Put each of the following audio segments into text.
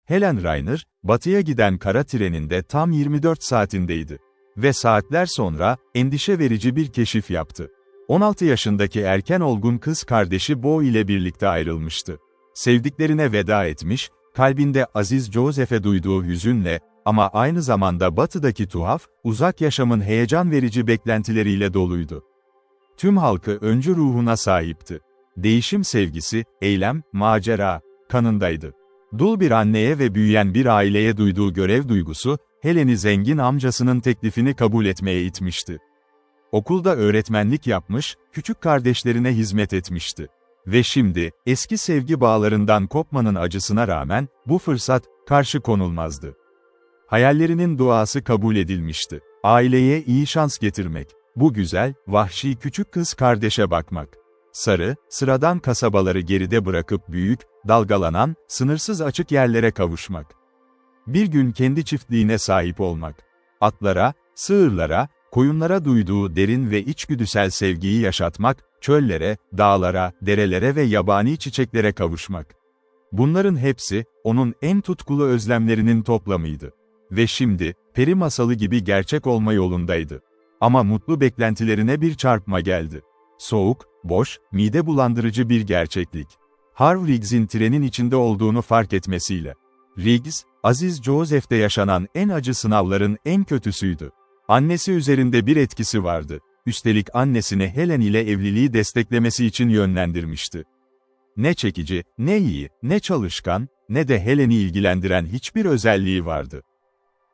Helen Rainer, batıya giden kara treninde tam 24 saatindeydi. Ve saatler sonra, endişe verici bir keşif yaptı. 16 yaşındaki erken olgun kız kardeşi Bo ile birlikte ayrılmıştı. Sevdiklerine veda etmiş, kalbinde Aziz Joseph'e duyduğu hüzünle, ama aynı zamanda batıdaki tuhaf, uzak yaşamın heyecan verici beklentileriyle doluydu. Tüm halkı öncü ruhuna sahipti. Değişim sevgisi, eylem, macera, kanındaydı. Dul bir anneye ve büyüyen bir aileye duyduğu görev duygusu, Helen'i zengin amcasının teklifini kabul etmeye itmişti. Okulda öğretmenlik yapmış, küçük kardeşlerine hizmet etmişti. Ve şimdi, eski sevgi bağlarından kopmanın acısına rağmen, bu fırsat, karşı konulmazdı. Hayallerinin duası kabul edilmişti. Aileye iyi şans getirmek. Bu güzel, vahşi küçük kız kardeşe bakmak. Sarı, sıradan kasabaları geride bırakıp büyük, dalgalanan, sınırsız açık yerlere kavuşmak. Bir gün kendi çiftliğine sahip olmak. Atlara, sığırlara, koyunlara duyduğu derin ve içgüdüsel sevgiyi yaşatmak, çöllere, dağlara, derelere ve yabani çiçeklere kavuşmak. Bunların hepsi, onun en tutkulu özlemlerinin toplamıydı. Ve şimdi, peri masalı gibi gerçek olma yolundaydı. Ama mutlu beklentilerine bir çarpma geldi. Soğuk, boş, mide bulandırıcı bir gerçeklik. Harv Riggs'in trenin içinde olduğunu fark etmesiyle. Riggs, Aziz Joseph'te yaşanan en acı sınavların en kötüsüydü. Annesi üzerinde bir etkisi vardı. Üstelik annesini Helen ile evliliği desteklemesi için yönlendirmişti. Ne çekici, ne iyi, ne çalışkan, ne de Helen'i ilgilendiren hiçbir özelliği vardı.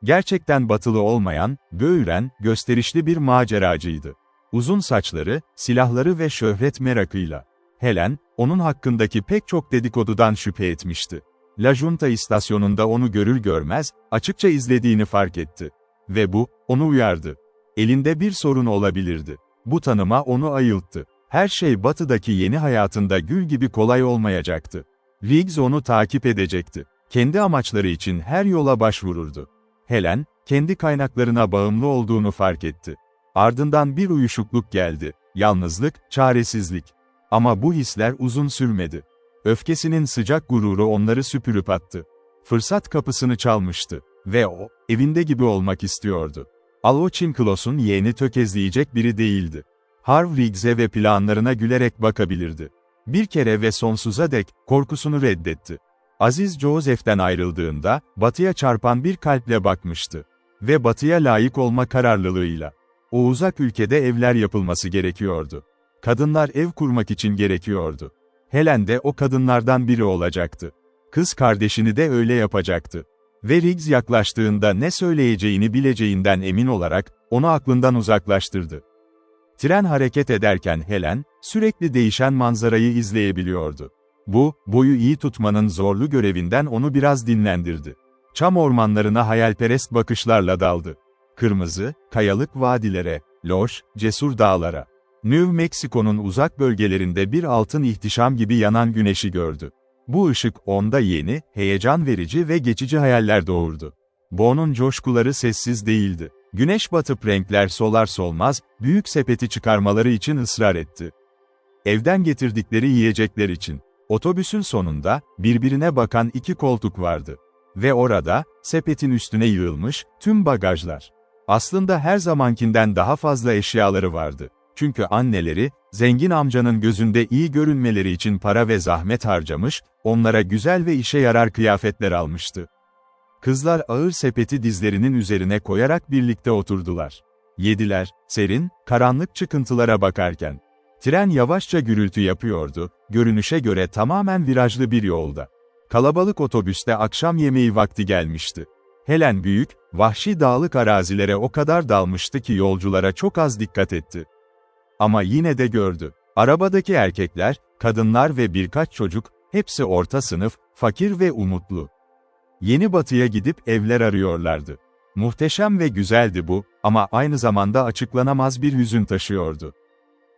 Gerçekten batılı olmayan, böğüren, gösterişli bir maceracıydı. Uzun saçları, silahları ve şöhret merakıyla. Helen, onun hakkındaki pek çok dedikodudan şüphe etmişti. La Junta istasyonunda onu görür görmez, açıkça izlediğini fark etti. Ve bu, onu uyardı. Elinde bir sorun olabilirdi. Bu tanıma onu ayılttı. Her şey batıdaki yeni hayatında gül gibi kolay olmayacaktı. Riggs onu takip edecekti. Kendi amaçları için her yola başvururdu. Helen, kendi kaynaklarına bağımlı olduğunu fark etti. Ardından bir uyuşukluk geldi. Yalnızlık, çaresizlik. Ama bu hisler uzun sürmedi. Öfkesinin sıcak gururu onları süpürüp attı. Fırsat kapısını çalmıştı. Ve o, evinde gibi olmak istiyordu. Alvo Chimklos'un yeğeni tökezleyecek biri değildi. Harv Riggs'e ve planlarına gülerek bakabilirdi. Bir kere ve sonsuza dek, korkusunu reddetti. Aziz Joseph'ten ayrıldığında, batıya çarpan bir kalple bakmıştı. Ve batıya layık olma kararlılığıyla. O uzak ülkede evler yapılması gerekiyordu. Kadınlar ev kurmak için gerekiyordu. Helen de o kadınlardan biri olacaktı. Kız kardeşini de öyle yapacaktı. Ve Riggs yaklaştığında ne söyleyeceğini bileceğinden emin olarak, onu aklından uzaklaştırdı. Tren hareket ederken Helen, sürekli değişen manzarayı izleyebiliyordu. Bu, boyu iyi tutmanın zorlu görevinden onu biraz dinlendirdi. Çam ormanlarına hayalperest bakışlarla daldı. Kırmızı, kayalık vadilere, loş, cesur dağlara. New Mexico'nun uzak bölgelerinde bir altın ihtişam gibi yanan güneşi gördü. Bu ışık onda yeni, heyecan verici ve geçici hayaller doğurdu. Bo'nun coşkuları sessiz değildi. Güneş batıp renkler solar solmaz, büyük sepeti çıkarmaları için ısrar etti. Evden getirdikleri yiyecekler için. Otobüsün sonunda, birbirine bakan iki koltuk vardı. Ve orada, sepetin üstüne yığılmış, tüm bagajlar. Aslında her zamankinden daha fazla eşyaları vardı. Çünkü anneleri, zengin amcanın gözünde iyi görünmeleri için para ve zahmet harcamış, onlara güzel ve işe yarar kıyafetler almıştı. Kızlar ağır sepeti dizlerinin üzerine koyarak birlikte oturdular. Yediler, serin, karanlık çıkıntılara bakarken. Tren yavaşça gürültü yapıyordu, görünüşe göre tamamen virajlı bir yolda. Kalabalık otobüste akşam yemeği vakti gelmişti. Helen büyük, vahşi dağlık arazilere o kadar dalmıştı ki yolculara çok az dikkat etti. Ama yine de gördü. Arabadaki erkekler, kadınlar ve birkaç çocuk, hepsi orta sınıf, fakir ve umutlu. Yeni batıya gidip evler arıyorlardı. Muhteşem ve güzeldi bu, ama aynı zamanda açıklanamaz bir hüzün taşıyordu.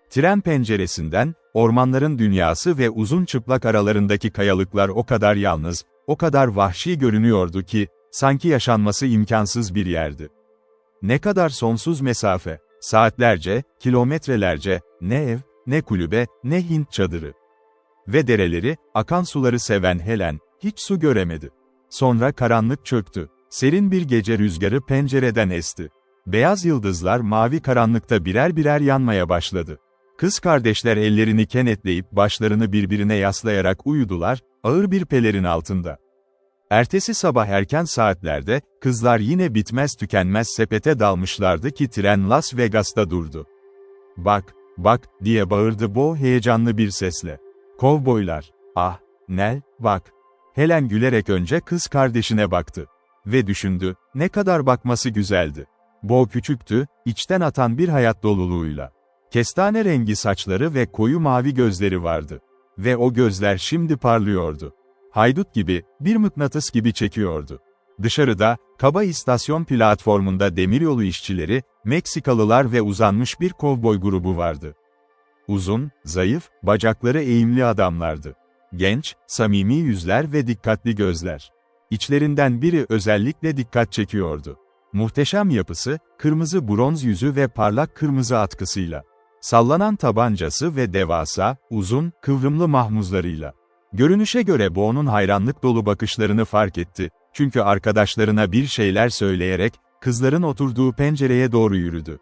Tren penceresinden, ormanların dünyası ve uzun çıplak aralarındaki kayalıklar o kadar yalnız, o kadar vahşi görünüyordu ki, sanki yaşanması imkansız bir yerdi. Ne kadar sonsuz mesafe, saatlerce, kilometrelerce, ne ev, ne kulübe, ne Hint çadırı. Ve dereleri, akan suları seven Helen, hiç su göremedi. Sonra karanlık çöktü. Serin bir gece rüzgarı pencereden esti. Beyaz yıldızlar mavi karanlıkta birer birer yanmaya başladı. Kız kardeşler ellerini kenetleyip başlarını birbirine yaslayarak uyudular, ağır bir pelerin altında. Ertesi sabah erken saatlerde, kızlar yine bitmez tükenmez sepete dalmışlardı ki tren Las Vegas'ta durdu. "Bak, bak," diye bağırdı Bo heyecanlı bir sesle. "Kovboylar." "Ah, Nell, bak." Helen gülerek önce kız kardeşine baktı. Ve düşündü, ne kadar bakması güzeldi. Bo küçüktü, içten atan bir hayat doluluğuyla. Kestane rengi saçları ve koyu mavi gözleri vardı. Ve o gözler şimdi parlıyordu. Haydut gibi, bir mıknatıs gibi çekiyordu. Dışarıda, kaba istasyon platformunda demiryolu işçileri, Meksikalılar ve uzanmış bir kovboy grubu vardı. Uzun, zayıf, bacakları eğimli adamlardı. Genç, samimi yüzler ve dikkatli gözler. İçlerinden biri özellikle dikkat çekiyordu. Muhteşem yapısı, kırmızı bronz yüzü ve parlak kırmızı atkısıyla. Sallanan tabancası ve devasa, uzun, kıvrımlı mahmuzlarıyla. Görünüşe göre Bo'nun hayranlık dolu bakışlarını fark etti, çünkü arkadaşlarına bir şeyler söyleyerek, kızların oturduğu pencereye doğru yürüdü.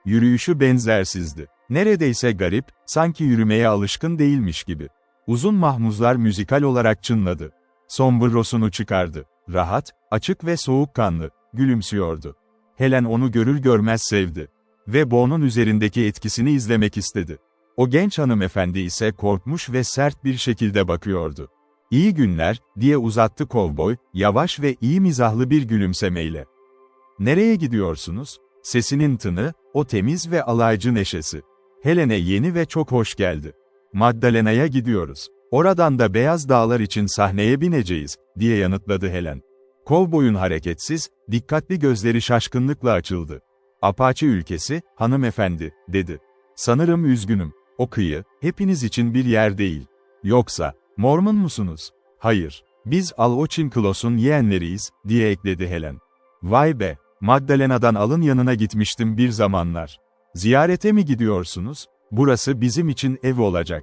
Yürüyüşü benzersizdi. Neredeyse garip, sanki yürümeye alışkın değilmiş gibi. Uzun mahmuzlar müzikal olarak çınladı. Sombrerosunu çıkardı. Rahat, açık ve soğukkanlı, gülümsüyordu. Helen onu görür görmez sevdi. Ve Bo'nun üzerindeki etkisini izlemek istedi. O genç hanımefendi ise korkmuş ve sert bir şekilde bakıyordu. "İyi günler," diye uzattı kovboy, yavaş ve iyi mizahlı bir gülümsemeyle. "Nereye gidiyorsunuz?" Sesinin tını, o temiz ve alaycı neşesi. Helen'e yeni ve çok hoş geldi. "Magdalena'ya gidiyoruz. Oradan da Beyaz Dağlar için sahneye bineceğiz," diye yanıtladı Helen. Kovboyun hareketsiz, dikkatli gözleri şaşkınlıkla açıldı. "Apache ülkesi, hanımefendi," dedi. "Sanırım üzgünüm. O kıyı, hepiniz için bir yer değil. Yoksa, Mormon musunuz?" "Hayır. Biz Al Ochinclos'un yeğenleriyiz," diye ekledi Helen. "Vay be, Magdalena'dan Al'ın yanına gitmiştim bir zamanlar. Ziyarete mi gidiyorsunuz? Burası bizim için ev olacak."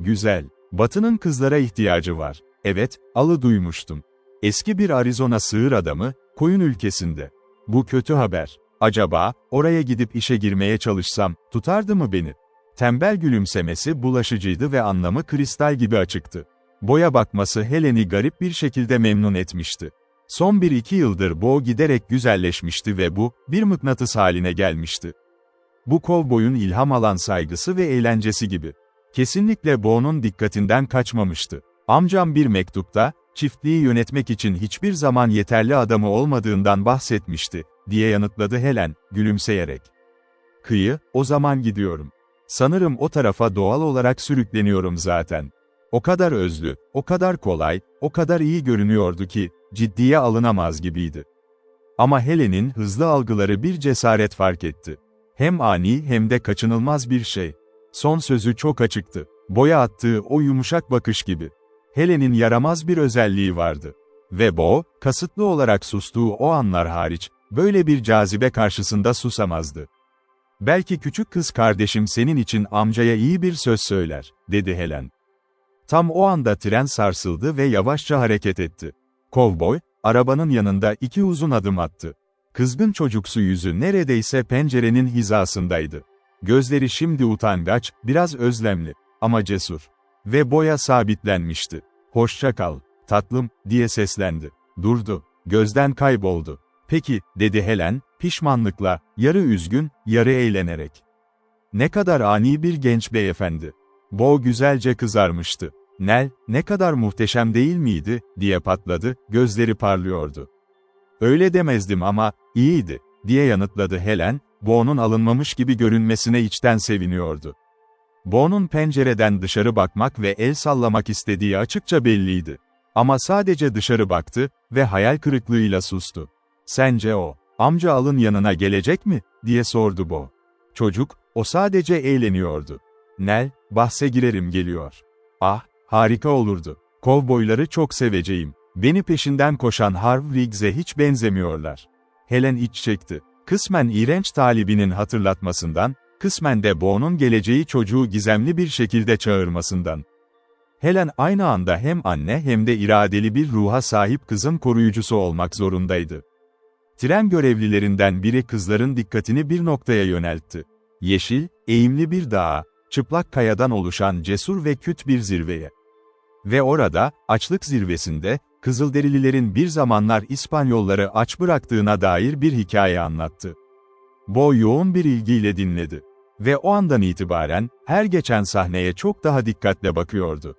"Güzel. Batı'nın kızlara ihtiyacı var." "Evet, Al'ı duymuştum. Eski bir Arizona sığır adamı, koyun ülkesinde. Bu kötü haber. Acaba, oraya gidip işe girmeye çalışsam, tutardı mı beni?" Tembel gülümsemesi bulaşıcıydı ve anlamı kristal gibi açıktı. Bo'ya bakması Helen'i garip bir şekilde memnun etmişti. Son 1-2 yıldır Bo giderek güzelleşmişti ve bu, bir mıknatıs haline gelmişti. Bu kovboyun ilham alan saygısı ve eğlencesi gibi. Kesinlikle Bo'nun dikkatinden kaçmamıştı. "Amcam bir mektupta, çiftliği yönetmek için hiçbir zaman yeterli adamı olmadığından bahsetmişti," diye yanıtladı Helen, gülümseyerek. "Kıyı, o zaman gidiyorum. Sanırım o tarafa doğal olarak sürükleniyorum zaten. O kadar özlü, o kadar kolay, o kadar iyi görünüyordu ki, ciddiye alınamaz gibiydi." Ama Helen'in hızlı algıları bir cesaret fark etti. Hem ani hem de kaçınılmaz bir şey. Son sözü çok açıktı. Bo'ya attığı o yumuşak bakış gibi. Helen'in yaramaz bir özelliği vardı. Ve Bo, kasıtlı olarak sustuğu o anlar hariç, böyle bir cazibe karşısında susamazdı. "Belki küçük kız kardeşim senin için amcaya iyi bir söz söyler," dedi Helen. Tam o anda tren sarsıldı ve yavaşça hareket etti. Kovboy, arabanın yanında 2 uzun adım attı. Kızgın çocuksu yüzü neredeyse pencerenin hizasındaydı. Gözleri şimdi utangaç, biraz özlemli, ama cesur. Ve Bo'ya sabitlenmişti. "Hoşça kal, tatlım," diye seslendi. Durdu, gözden kayboldu. "Peki," dedi Helen, pişmanlıkla, yarı üzgün, yarı eğlenerek. Ne kadar ani bir genç beyefendi. Bo güzelce kızarmıştı. "Nell, ne kadar muhteşem değil miydi?" diye patladı, gözleri parlıyordu. "Öyle demezdim ama, iyiydi," diye yanıtladı Helen, Bo'nun alınmamış gibi görünmesine içten seviniyordu. Bo'nun pencereden dışarı bakmak ve el sallamak istediği açıkça belliydi. Ama sadece dışarı baktı ve hayal kırıklığıyla sustu. "Sence o, amca Al'ın yanına gelecek mi?" diye sordu Bo. Çocuk, o sadece eğleniyordu. "Nell, bahse girerim geliyor." "Ah, harika olurdu. Kovboyları çok seveceğim. Beni peşinden koşan Harv Riggs'e hiç benzemiyorlar." Helen iç çekti. Kısmen iğrenç talibinin hatırlatmasından, kısmen de Bo'nun geleceği çocuğu gizemli bir şekilde çağırmasından. Helen aynı anda hem anne hem de iradeli bir ruha sahip kızın koruyucusu olmak zorundaydı. Tren görevlilerinden biri kızların dikkatini bir noktaya yöneltti. Yeşil, eğimli bir dağa, çıplak kayadan oluşan cesur ve küt bir zirveye. Ve orada, açlık zirvesinde, Kızılderililerin bir zamanlar İspanyolları aç bıraktığına dair bir hikaye anlattı. Bo yoğun bir ilgiyle dinledi. Ve o andan itibaren, her geçen sahneye çok daha dikkatle bakıyordu.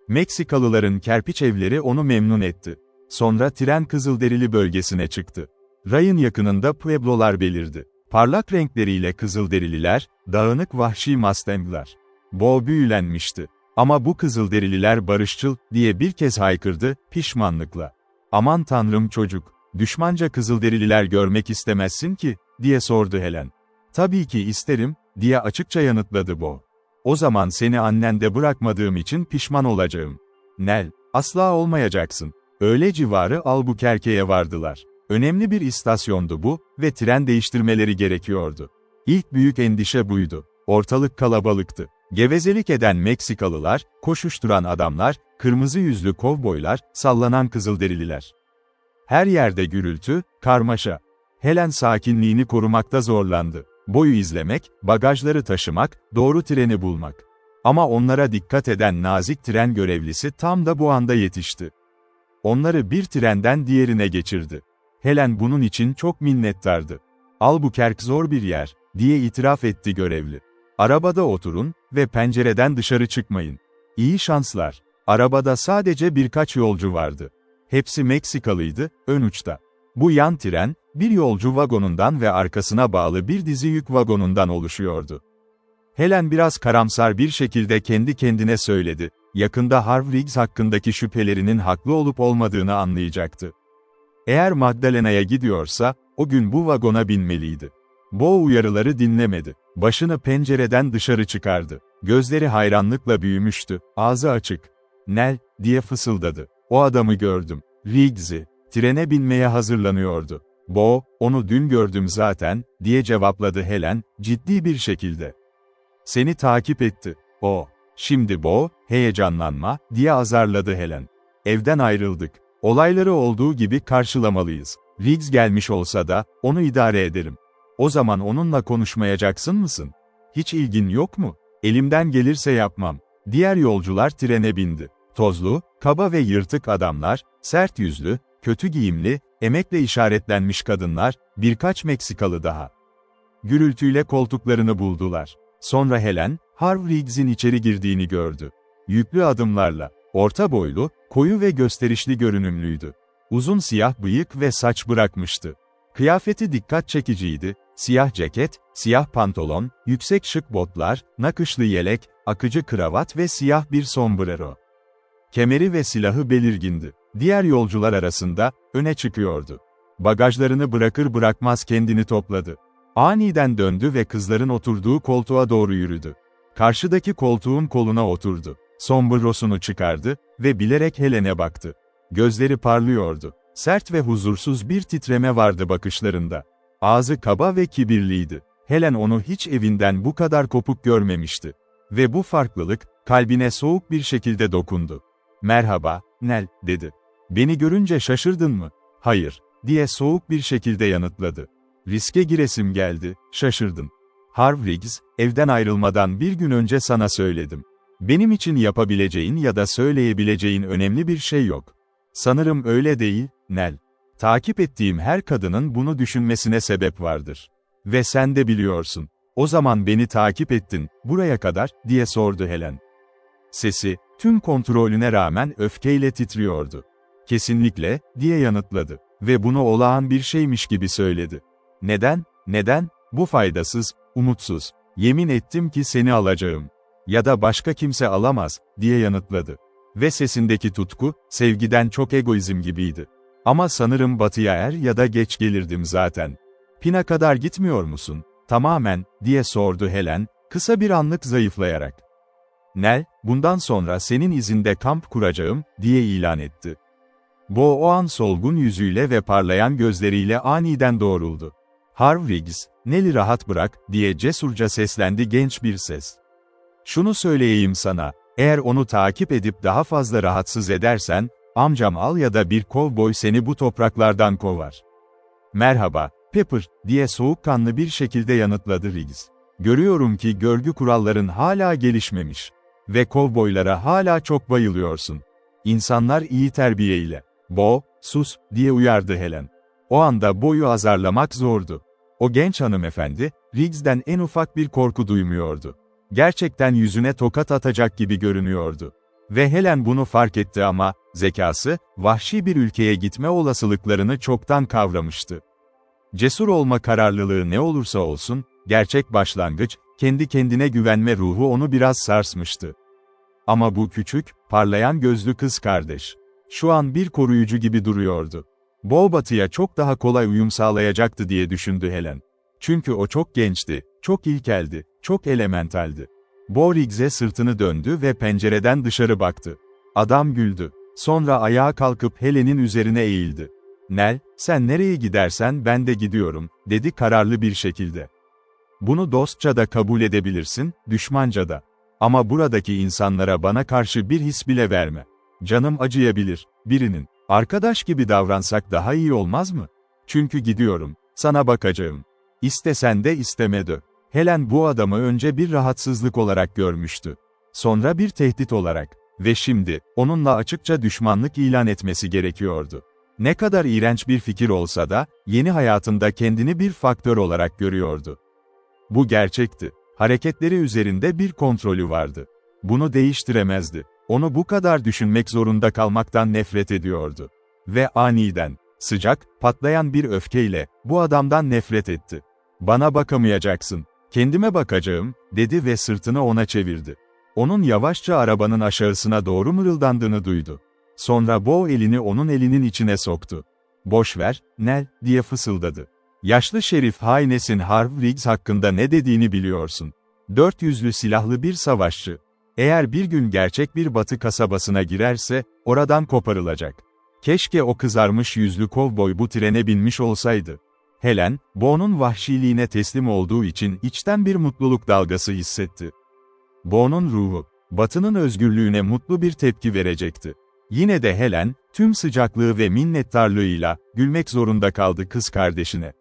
Meksikalıların kerpiç evleri onu memnun etti. Sonra tren Kızılderili bölgesine çıktı. Rayın yakınında pueblolar belirdi. Parlak renkleriyle Kızılderililer, dağınık vahşi Mustang'lar. Bo büyülenmişti. Ama bu Kızılderililer barışçıl, diye bir kez haykırdı, pişmanlıkla. Aman tanrım çocuk, düşmanca Kızılderililer görmek istemezsin ki, diye sordu Helen. Tabii ki isterim, diye açıkça yanıtladı Bo. O zaman seni annende bırakmadığım için pişman olacağım. Nell, asla olmayacaksın. Öğle civarı Albuquerque'ye vardılar. Önemli bir istasyondu bu ve tren değiştirmeleri gerekiyordu. İlk büyük endişe buydu. Ortalık kalabalıktı. Gevezelik eden Meksikalılar, koşuşturan adamlar, kırmızı yüzlü kovboylar, sallanan Kızılderililer. Her yerde gürültü, karmaşa. Helen sakinliğini korumakta zorlandı. Boyu izlemek, bagajları taşımak, doğru treni bulmak. Ama onlara dikkat eden nazik tren görevlisi tam da bu anda yetişti. Onları bir trenden diğerine geçirdi. Helen bunun için çok minnettardı. Albuquerque zor bir yer, diye itiraf etti görevli. Arabada oturun ve pencereden dışarı çıkmayın. İyi şanslar. Arabada sadece birkaç yolcu vardı. Hepsi Meksikalıydı, ön uçta. Bu yan tren, bir yolcu vagonundan ve arkasına bağlı bir dizi yük vagonundan oluşuyordu. Helen biraz karamsar bir şekilde kendi kendine söyledi. Yakında Harv Riggs hakkındaki şüphelerinin haklı olup olmadığını anlayacaktı. Eğer Magdalena'ya gidiyorsa, o gün bu vagona binmeliydi. Bo uyarıları dinlemedi. Başını pencereden dışarı çıkardı. Gözleri hayranlıkla büyümüştü, ağzı açık. Nell, diye fısıldadı. O adamı gördüm. Riggs'i. Trene binmeye hazırlanıyordu. Bo, onu dün gördüm zaten, diye cevapladı Helen, ciddi bir şekilde. Seni takip etti. O. Şimdi Bo, heyecanlanma, diye azarladı Helen. Evden ayrıldık. Olayları olduğu gibi karşılamalıyız. Riggs gelmiş olsa da, onu idare ederim. O zaman onunla konuşmayacaksın mısın? Hiç ilgin yok mu? Elimden gelirse yapmam. Diğer yolcular trene bindi. Tozlu, kaba ve yırtık adamlar, sert yüzlü, kötü giyimli, emekle işaretlenmiş kadınlar, birkaç Meksikalı daha. Gürültüyle koltuklarını buldular. Sonra Helen, Harv Riggs'in içeri girdiğini gördü. Yüklü adımlarla, orta boylu, koyu ve gösterişli görünümlüydü. Uzun siyah bıyık ve saç bırakmıştı. Kıyafeti dikkat çekiciydi, siyah ceket, siyah pantolon, yüksek şık botlar, nakışlı yelek, akıcı kravat ve siyah bir sombrero. Kemeri ve silahı belirgindi. Diğer yolcular arasında, öne çıkıyordu. Bagajlarını bırakır bırakmaz kendini topladı. Aniden döndü ve kızların oturduğu koltuğa doğru yürüdü. Karşıdaki koltuğun koluna oturdu. Sombrerosunu çıkardı ve bilerek Helen'e baktı. Gözleri parlıyordu. Sert ve huzursuz bir titreme vardı bakışlarında. Ağzı kaba ve kibirliydi. Helen onu hiç evinden bu kadar kopuk görmemişti. Ve bu farklılık, kalbine soğuk bir şekilde dokundu. "Merhaba, Nell," dedi. "Beni görünce şaşırdın mı?" "Hayır," diye soğuk bir şekilde yanıtladı. "Riske giresim geldi, şaşırdım. Harv Riggs, evden ayrılmadan bir gün önce sana söyledim. Benim için yapabileceğin ya da söyleyebileceğin önemli bir şey yok. Sanırım öyle değil, Nell. Takip ettiğim her kadının bunu düşünmesine sebep vardır. Ve sen de biliyorsun. O zaman beni takip ettin, buraya kadar, diye sordu Helen. Sesi, tüm kontrolüne rağmen öfkeyle titriyordu. Kesinlikle, diye yanıtladı. Ve bunu olağan bir şeymiş gibi söyledi. Neden, neden, bu faydasız, umutsuz. Yemin ettim ki seni alacağım. Ya da başka kimse alamaz, diye yanıtladı. Ve sesindeki tutku, sevgiden çok egoizm gibiydi. Ama sanırım batıya er ya da geç gelirdim zaten. Pina kadar gitmiyor musun? Tamamen, diye sordu Helen, kısa bir anlık zayıflayarak. Nell, bundan sonra senin izinde kamp kuracağım, diye ilan etti. Bo o an solgun yüzüyle ve parlayan gözleriyle aniden doğruldu. Harv Riggs, Nell'i rahat bırak, diye cesurca seslendi genç bir ses. Şunu söyleyeyim sana, Eğer onu takip edip daha fazla rahatsız edersen, amcam Al ya da bir kovboy seni bu topraklardan kovar. Merhaba, Pepper, diye soğukkanlı bir şekilde yanıtladı Riggs. Görüyorum ki görgü kuralların hala gelişmemiş. Ve kovboylara hala çok bayılıyorsun. İnsanlar iyi terbiyeyle. Bo, sus, diye uyardı Helen. O anda Bo'yu azarlamak zordu. O genç hanımefendi, Riggs'den en ufak bir korku duymuyordu. Gerçekten yüzüne tokat atacak gibi görünüyordu. Ve Helen bunu fark etti ama, zekası, vahşi bir ülkeye gitme olasılıklarını çoktan kavramıştı. Cesur olma kararlılığı ne olursa olsun, gerçek başlangıç, kendi kendine güvenme ruhu onu biraz sarsmıştı. Ama bu küçük, parlayan gözlü kız kardeş, şu an bir koruyucu gibi duruyordu. Bo Batı'ya çok daha kolay uyum sağlayacaktı diye düşündü Helen. Çünkü o çok gençti, çok ilkeldi, çok elementaldi. Bo Riggs'e sırtını döndü ve pencereden dışarı baktı. Adam güldü. Sonra ayağa kalkıp Helen'in üzerine eğildi. "Nell, sen nereye gidersen ben de gidiyorum," dedi kararlı bir şekilde. "Bunu dostça da kabul edebilirsin, düşmanca da. Ama buradaki insanlara bana karşı bir his bile verme. Canım acıyabilir, birinin. Arkadaş gibi davransak daha iyi olmaz mı? Çünkü gidiyorum, sana bakacağım. İstesen de isteme de." Helen bu adamı önce bir rahatsızlık olarak görmüştü. Sonra bir tehdit olarak. Ve şimdi, onunla açıkça düşmanlık ilan etmesi gerekiyordu. Ne kadar iğrenç bir fikir olsa da, yeni hayatında kendini bir faktör olarak görüyordu. Bu gerçekti. Hareketleri üzerinde bir kontrolü vardı. Bunu değiştiremezdi. Onu bu kadar düşünmek zorunda kalmaktan nefret ediyordu. Ve aniden, sıcak, patlayan bir öfkeyle, bu adamdan nefret etti. "Bana bakamayacaksın, kendime bakacağım," dedi ve sırtını ona çevirdi. Onun yavaşça arabanın aşağısına doğru mırıldandığını duydu. Sonra Bo elini onun elinin içine soktu. "Boş ver, Nell," diye fısıldadı. "Yaşlı şerif Haynes'in Harv Riggs hakkında ne dediğini biliyorsun. 400'lü silahlı bir savaşçı. Eğer bir gün gerçek bir batı kasabasına girerse, oradan koparılacak. Keşke o kızarmış yüzlü kovboy bu trene binmiş olsaydı." Helen, Bo'nun vahşiliğine teslim olduğu için içten bir mutluluk dalgası hissetti. Bo'nun ruhu, Batı'nın özgürlüğüne mutlu bir tepki verecekti. Yine de Helen, tüm sıcaklığı ve minnettarlığıyla, gülmek zorunda kaldı kız kardeşine.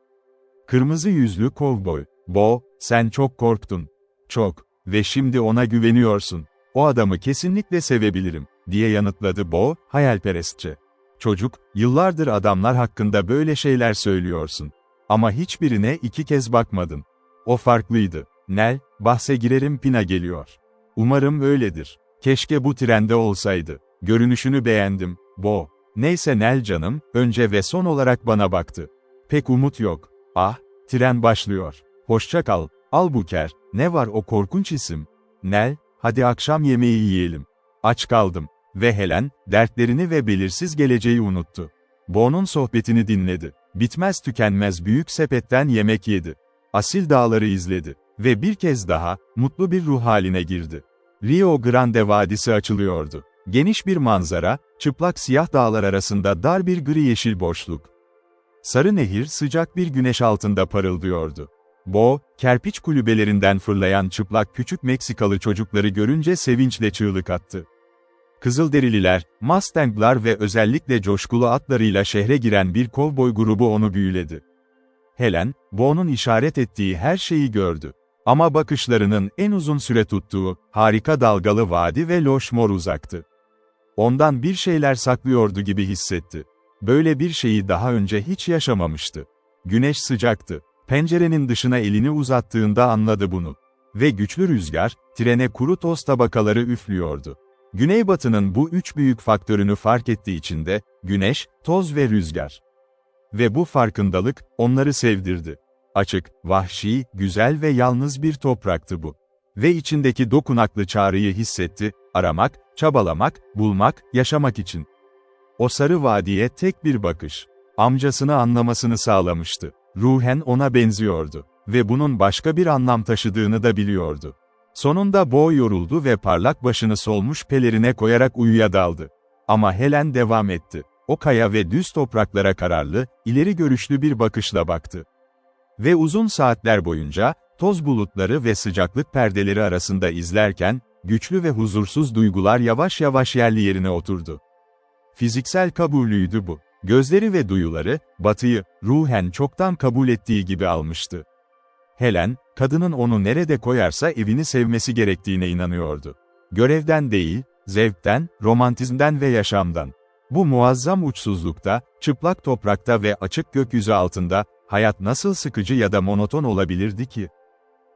"Kırmızı yüzlü kovboy, Bo, sen çok korktun. Çok. Ve şimdi ona güveniyorsun. O adamı kesinlikle sevebilirim," diye yanıtladı Bo, hayalperestçe. "Çocuk, yıllardır adamlar hakkında böyle şeyler söylüyorsun. Ama hiçbirine 2 kez bakmadın. O farklıydı. Nell, bahse girerim Pina geliyor. Umarım öyledir. Keşke bu trende olsaydı. Görünüşünü beğendim, Bo." "Neyse Nell canım," önce ve son olarak bana baktı. "Pek umut yok. Ah, tren başlıyor. Hoşça kal, Albuquerque." "Ne var o korkunç isim?" "Nell, hadi akşam yemeği yiyelim. Aç kaldım." Ve Helen, dertlerini ve belirsiz geleceği unuttu. Bo'nun sohbetini dinledi. Bitmez tükenmez büyük sepetten yemek yedi. Asil dağları izledi. Ve bir kez daha, mutlu bir ruh haline girdi. Rio Grande Vadisi açılıyordu. Geniş bir manzara, çıplak siyah dağlar arasında dar bir gri yeşil boşluk. Sarı nehir sıcak bir güneş altında parıldıyordu. Bo, kerpiç kulübelerinden fırlayan çıplak küçük Meksikalı çocukları görünce sevinçle çığlık attı. Kızılderililer, Mustang'lar ve özellikle coşkulu atlarıyla şehre giren bir kovboy grubu onu büyüledi. Helen, Bo'nun işaret ettiği her şeyi gördü. Ama bakışlarının en uzun süre tuttuğu, harika dalgalı vadi ve Loşmor uzaktı. Ondan bir şeyler saklıyordu gibi hissetti. Böyle bir şeyi daha önce hiç yaşamamıştı. Güneş sıcaktı. Pencerenin dışına elini uzattığında anladı bunu. Ve güçlü rüzgar, trene kuru toz tabakaları üflüyordu. Güneybatı'nın bu 3 büyük faktörünü fark ettiği için de, güneş, toz ve rüzgar. Ve bu farkındalık, onları sevdirdi. Açık, vahşi, güzel ve yalnız bir topraktı bu. Ve içindeki dokunaklı çağrıyı hissetti, aramak, çabalamak, bulmak, yaşamak için. O sarı vadiye tek bir bakış, amcasını anlamasını sağlamıştı. Ruhen ona benziyordu. Ve bunun başka bir anlam taşıdığını da biliyordu. Sonunda Bo yoruldu ve parlak başını solmuş pelerine koyarak uyuya daldı. Ama Helen devam etti. O kaya ve düz topraklara kararlı, ileri görüşlü bir bakışla baktı. Ve uzun saatler boyunca, toz bulutları ve sıcaklık perdeleri arasında izlerken, güçlü ve huzursuz duygular yavaş yavaş yerli yerine oturdu. Fiziksel kabulüydü bu. Gözleri ve duyuları, Batı'yı, ruhen çoktan kabul ettiği gibi almıştı. Helen, kadının onu nerede koyarsa evini sevmesi gerektiğine inanıyordu. Görevden değil, zevkten, romantizmden ve yaşamdan. Bu muazzam uçsuzlukta, çıplak toprakta ve açık gökyüzü altında, hayat nasıl sıkıcı ya da monoton olabilirdi ki?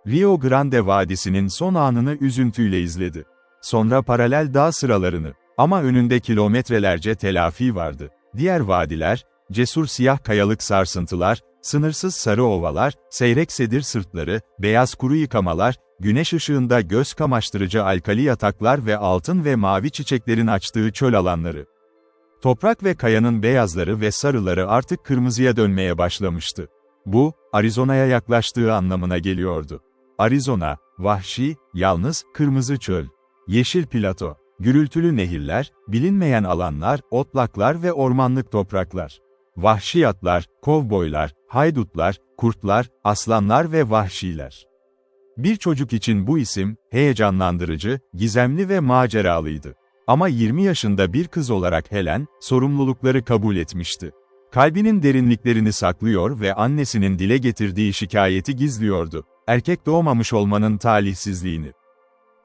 Rio Grande Vadisi'nin son anını üzüntüyle izledi. Sonra paralel dağ sıralarını, ama önünde kilometrelerce telafi vardı. Diğer vadiler, cesur siyah kayalık sarsıntılar, sınırsız sarı ovalar, seyrek sedir sırtları, beyaz kuru yıkamalar, güneş ışığında göz kamaştırıcı alkali yataklar ve altın ve mavi çiçeklerin açtığı çöl alanları. Toprak ve kayanın beyazları ve sarıları artık kırmızıya dönmeye başlamıştı. Bu, Arizona'ya yaklaştığı anlamına geliyordu. Arizona, vahşi, yalnız, kırmızı çöl. Yeşil plato, gürültülü nehirler, bilinmeyen alanlar, otlaklar ve ormanlık topraklar. Vahşi atlar, kovboylar, haydutlar, kurtlar, aslanlar ve vahşiler. Bir çocuk için bu isim, heyecanlandırıcı, gizemli ve maceralıydı. Ama 20 yaşında bir kız olarak Helen, sorumlulukları kabul etmişti. Kalbinin derinliklerini saklıyor ve annesinin dile getirdiği şikayeti gizliyordu. Erkek doğmamış olmanın talihsizliğini.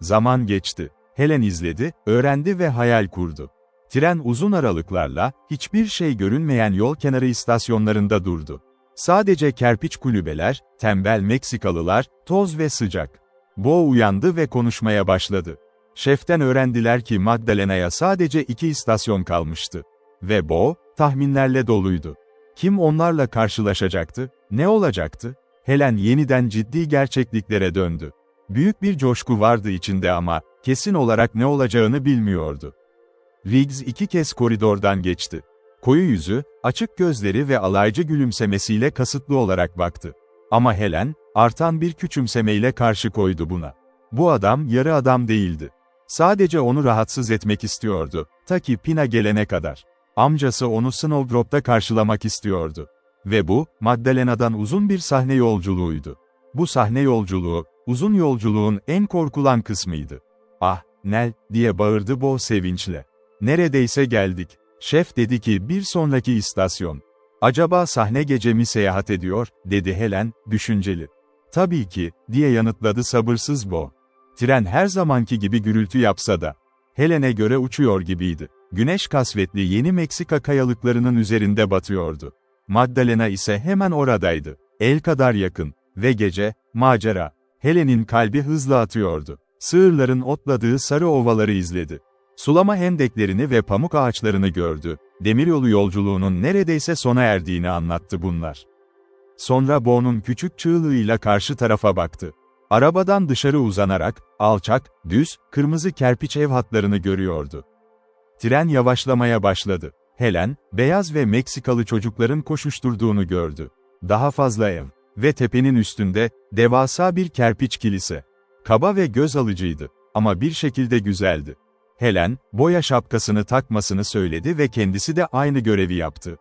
Zaman geçti. Helen izledi, öğrendi ve hayal kurdu. Tren uzun aralıklarla, hiçbir şey görünmeyen yol kenarı istasyonlarında durdu. Sadece kerpiç kulübeler, tembel Meksikalılar, toz ve sıcak. Bo uyandı ve konuşmaya başladı. Şeften öğrendiler ki Magdalena'ya sadece 2 istasyon kalmıştı. Ve Bo, tahminlerle doluydu. Kim onlarla karşılaşacaktı, ne olacaktı? Helen yeniden ciddi gerçekliklere döndü. Büyük bir coşku vardı içinde ama, kesin olarak ne olacağını bilmiyordu. Riggs 2 kez koridordan geçti. Koyu yüzü, açık gözleri ve alaycı gülümsemesiyle kasıtlı olarak baktı. Ama Helen, artan bir küçümsemeyle karşı koydu buna. Bu adam yarı adam değildi. Sadece onu rahatsız etmek istiyordu, ta ki Pina gelene kadar. Amcası onu Snowdrop'ta karşılamak istiyordu. Ve bu, Magdalena'dan uzun bir sahne yolculuğuydu. Bu sahne yolculuğu, uzun yolculuğun en korkulan kısmıydı. "Ah, Nell," diye bağırdı Bo sevinçle. "Neredeyse geldik." Şef dedi ki bir sonraki istasyon. "Acaba sahne gece mi seyahat ediyor?" dedi Helen, düşünceli. "Tabii ki," diye yanıtladı sabırsız Bo. Tren her zamanki gibi gürültü yapsa da, Helen'e göre uçuyor gibiydi. Güneş kasvetli Yeni Meksika kayalıklarının üzerinde batıyordu. Magdalena ise hemen oradaydı. El kadar yakın. Ve gece, macera. Helen'in kalbi hızla atıyordu. Sığırların otladığı sarı ovaları izledi. Sulama hendeklerini ve pamuk ağaçlarını gördü. Demiryolu yolculuğunun neredeyse sona erdiğini anlattı bunlar. Sonra Bo'nun küçük çığlığıyla karşı tarafa baktı. Arabadan dışarı uzanarak, alçak, düz, kırmızı kerpiç ev hatlarını görüyordu. Tren yavaşlamaya başladı. Helen, beyaz ve Meksikalı çocukların koşuşturduğunu gördü. Daha fazla ev. Ve tepenin üstünde, devasa bir kerpiç kilise. Kaba ve göz alıcıydı. Ama bir şekilde güzeldi. Helen, boya şapkasını takmasını söyledi ve kendisi de aynı görevi yaptı.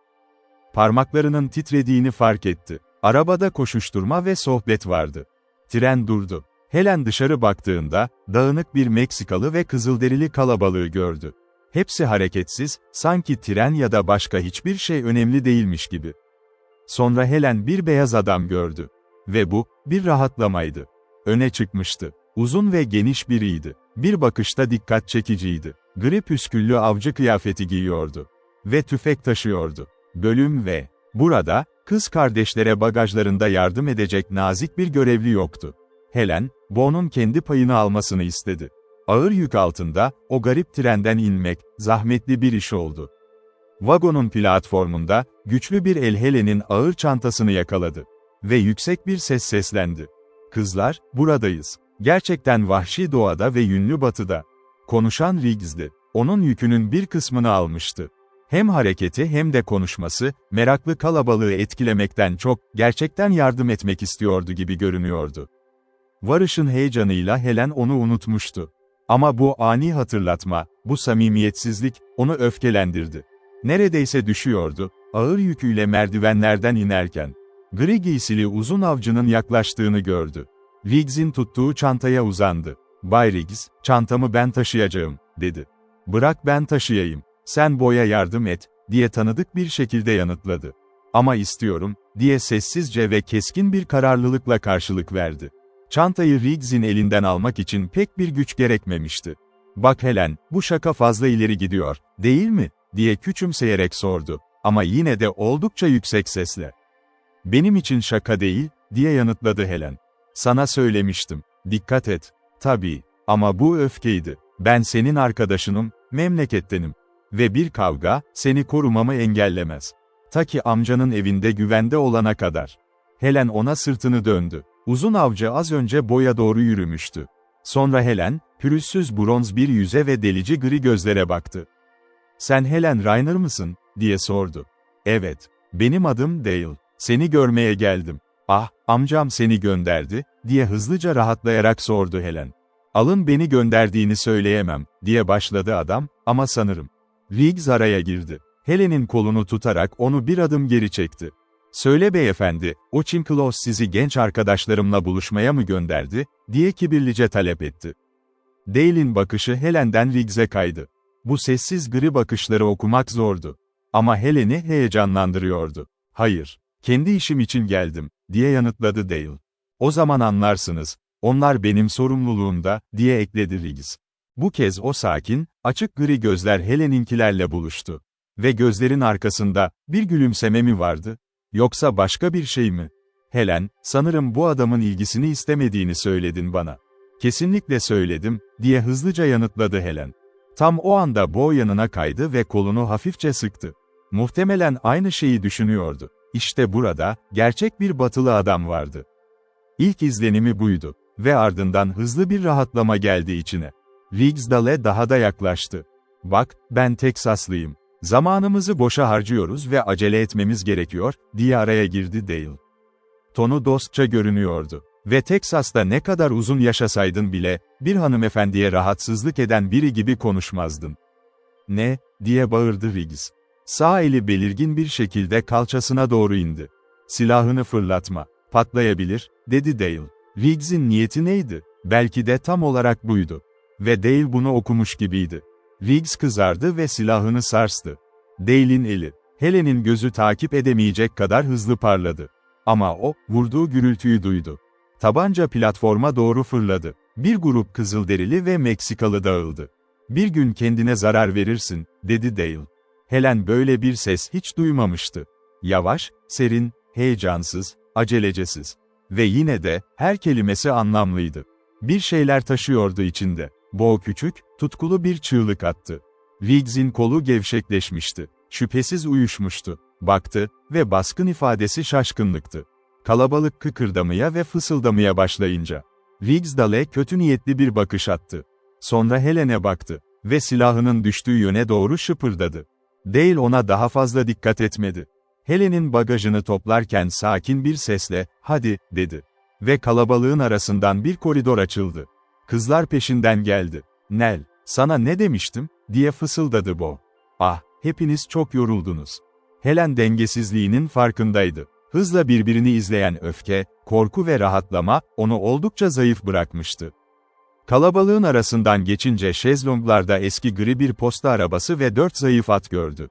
Parmaklarının titrediğini fark etti. Arabada koşuşturma ve sohbet vardı. Tren durdu. Helen dışarı baktığında, dağınık bir Meksikalı ve kızılderili kalabalığı gördü. Hepsi hareketsiz, sanki tren ya da başka hiçbir şey önemli değilmiş gibi. Sonra Helen bir beyaz adam gördü. Ve bu, bir rahatlamaydı. Öne çıkmıştı. Uzun ve geniş biriydi. Bir bakışta dikkat çekiciydi. Gri püsküllü avcı kıyafeti giyiyordu. Ve tüfek taşıyordu. Bölüm ve burada, kız kardeşlere bagajlarında yardım edecek nazik bir görevli yoktu. Helen, Bo'nun kendi payını almasını istedi. Ağır yük altında, o garip trenden inmek, zahmetli bir iş oldu. Vagonun platformunda, güçlü bir el Helen'in ağır çantasını yakaladı. Ve yüksek bir ses seslendi. "Kızlar, buradayız. Gerçekten vahşi doğada ve yünlü batıda." Konuşan Riggs'di. Onun yükünün bir kısmını almıştı. Hem hareketi hem de konuşması, meraklı kalabalığı etkilemekten çok, gerçekten yardım etmek istiyordu gibi görünüyordu. Varışın heyecanıyla Helen onu unutmuştu. Ama bu ani hatırlatma, bu samimiyetsizlik, onu öfkelendirdi. Neredeyse düşüyordu, ağır yüküyle merdivenlerden inerken. Gri giysili uzun avcının yaklaştığını gördü. Riggs'in tuttuğu çantaya uzandı. Bay Riggs, çantamı ben taşıyacağım, dedi. Bırak ben taşıyayım, sen Bo'ya yardım et, diye tanıdık bir şekilde yanıtladı. Ama istiyorum, diye sessizce ve keskin bir kararlılıkla karşılık verdi. Çantayı Riggs'in elinden almak için pek bir güç gerekmemişti. Bak Helen, bu şaka fazla ileri gidiyor, değil mi, diye küçümseyerek sordu. Ama yine de oldukça yüksek sesle. Benim için şaka değil, diye yanıtladı Helen. Sana söylemiştim, dikkat et. Tabii, ama bu öfkeydi. Ben senin arkadaşınım, memlekettenim. Ve bir kavga, seni korumamı engellemez. Ta ki amcanın evinde güvende olana kadar. Helen ona sırtını döndü. Uzun avcı az önce Bo'ya doğru yürümüştü. Sonra Helen, pürüzsüz bronz bir yüze ve delici gri gözlere baktı. Sen Helen Raynor mısın, diye sordu. Evet, benim adım Dale. Seni görmeye geldim. Ah, amcam seni gönderdi, diye hızlıca rahatlayarak sordu Helen. Alın beni gönderdiğini söyleyemem, diye başladı adam, ama sanırım. Riggs araya girdi. Helen'in kolunu tutarak onu bir adım geri çekti. Söyle beyefendi, o Chimklos sizi genç arkadaşlarımla buluşmaya mı gönderdi, diye kibirlice talep etti. Dale'in bakışı Helen'den Riggs'e kaydı. Bu sessiz gri bakışları okumak zordu. Ama Helen'i heyecanlandırıyordu. Hayır, kendi işim için geldim, diye yanıtladı Dale. O zaman anlarsınız, onlar benim sorumluluğumda, diye ekledi Riggs. Bu kez o sakin, açık gri gözler Helen'inkilerle buluştu. Ve gözlerin arkasında, bir gülümseme mi vardı? Yoksa başka bir şey mi? Helen, sanırım bu adamın ilgisini istemediğini söyledin bana. Kesinlikle söyledim, diye hızlıca yanıtladı Helen. Tam o anda Bo yanına kaydı ve kolunu hafifçe sıktı. Muhtemelen aynı şeyi düşünüyordu. İşte burada, gerçek bir batılı adam vardı. İlk izlenimi buydu. Ve ardından hızlı bir rahatlama geldi içine. Riggs Dale'e daha da yaklaştı. Bak, ben Teksaslıyım. Zamanımızı boşa harcıyoruz ve acele etmemiz gerekiyor, diye araya girdi Dale. Tonu dostça görünüyordu. Ve Teksas'ta ne kadar uzun yaşasaydın bile, bir hanımefendiye rahatsızlık eden biri gibi konuşmazdın. Ne, diye bağırdı Riggs. Sağ eli belirgin bir şekilde kalçasına doğru indi. Silahını fırlatma, patlayabilir, dedi Dale. Riggs'in niyeti neydi? Belki de tam olarak buydu. Ve Dale bunu okumuş gibiydi. Riggs kızardı ve silahını sarstı. Dale'in eli, Helen'in gözü takip edemeyecek kadar hızlı parladı. Ama o, vurduğu gürültüyü duydu. Tabanca platforma doğru fırladı. Bir grup Kızılderili ve Meksikalı dağıldı. Bir gün kendine zarar verirsin, dedi Dale. Helen böyle bir ses hiç duymamıştı. Yavaş, serin, heyecansız, acelecesiz. Ve yine de, her kelimesi anlamlıydı. Bir şeyler taşıyordu içinde. Bo küçük, tutkulu bir çığlık attı. Riggs'in kolu gevşekleşmişti. Şüphesiz uyuşmuştu. Baktı ve baskın ifadesi şaşkınlıktı. Kalabalık kıkırdamaya ve fısıldamaya başlayınca. Riggs Dale'e kötü niyetli bir bakış attı. Sonra Helen'e baktı ve silahının düştüğü yöne doğru şıpırdadı. Dale ona daha fazla dikkat etmedi. Helen'in bagajını toplarken sakin bir sesle, hadi, dedi. Ve kalabalığın arasından bir koridor açıldı. Kızlar peşinden geldi. Nell, sana ne demiştim, diye fısıldadı Bo. Ah, hepiniz çok yoruldunuz. Helen dengesizliğinin farkındaydı. Hızla birbirini izleyen öfke, korku ve rahatlama, onu oldukça zayıf bırakmıştı. Kalabalığın arasından geçince şezlonglarda eski gri bir posta arabası ve 4 zayıf at gördü.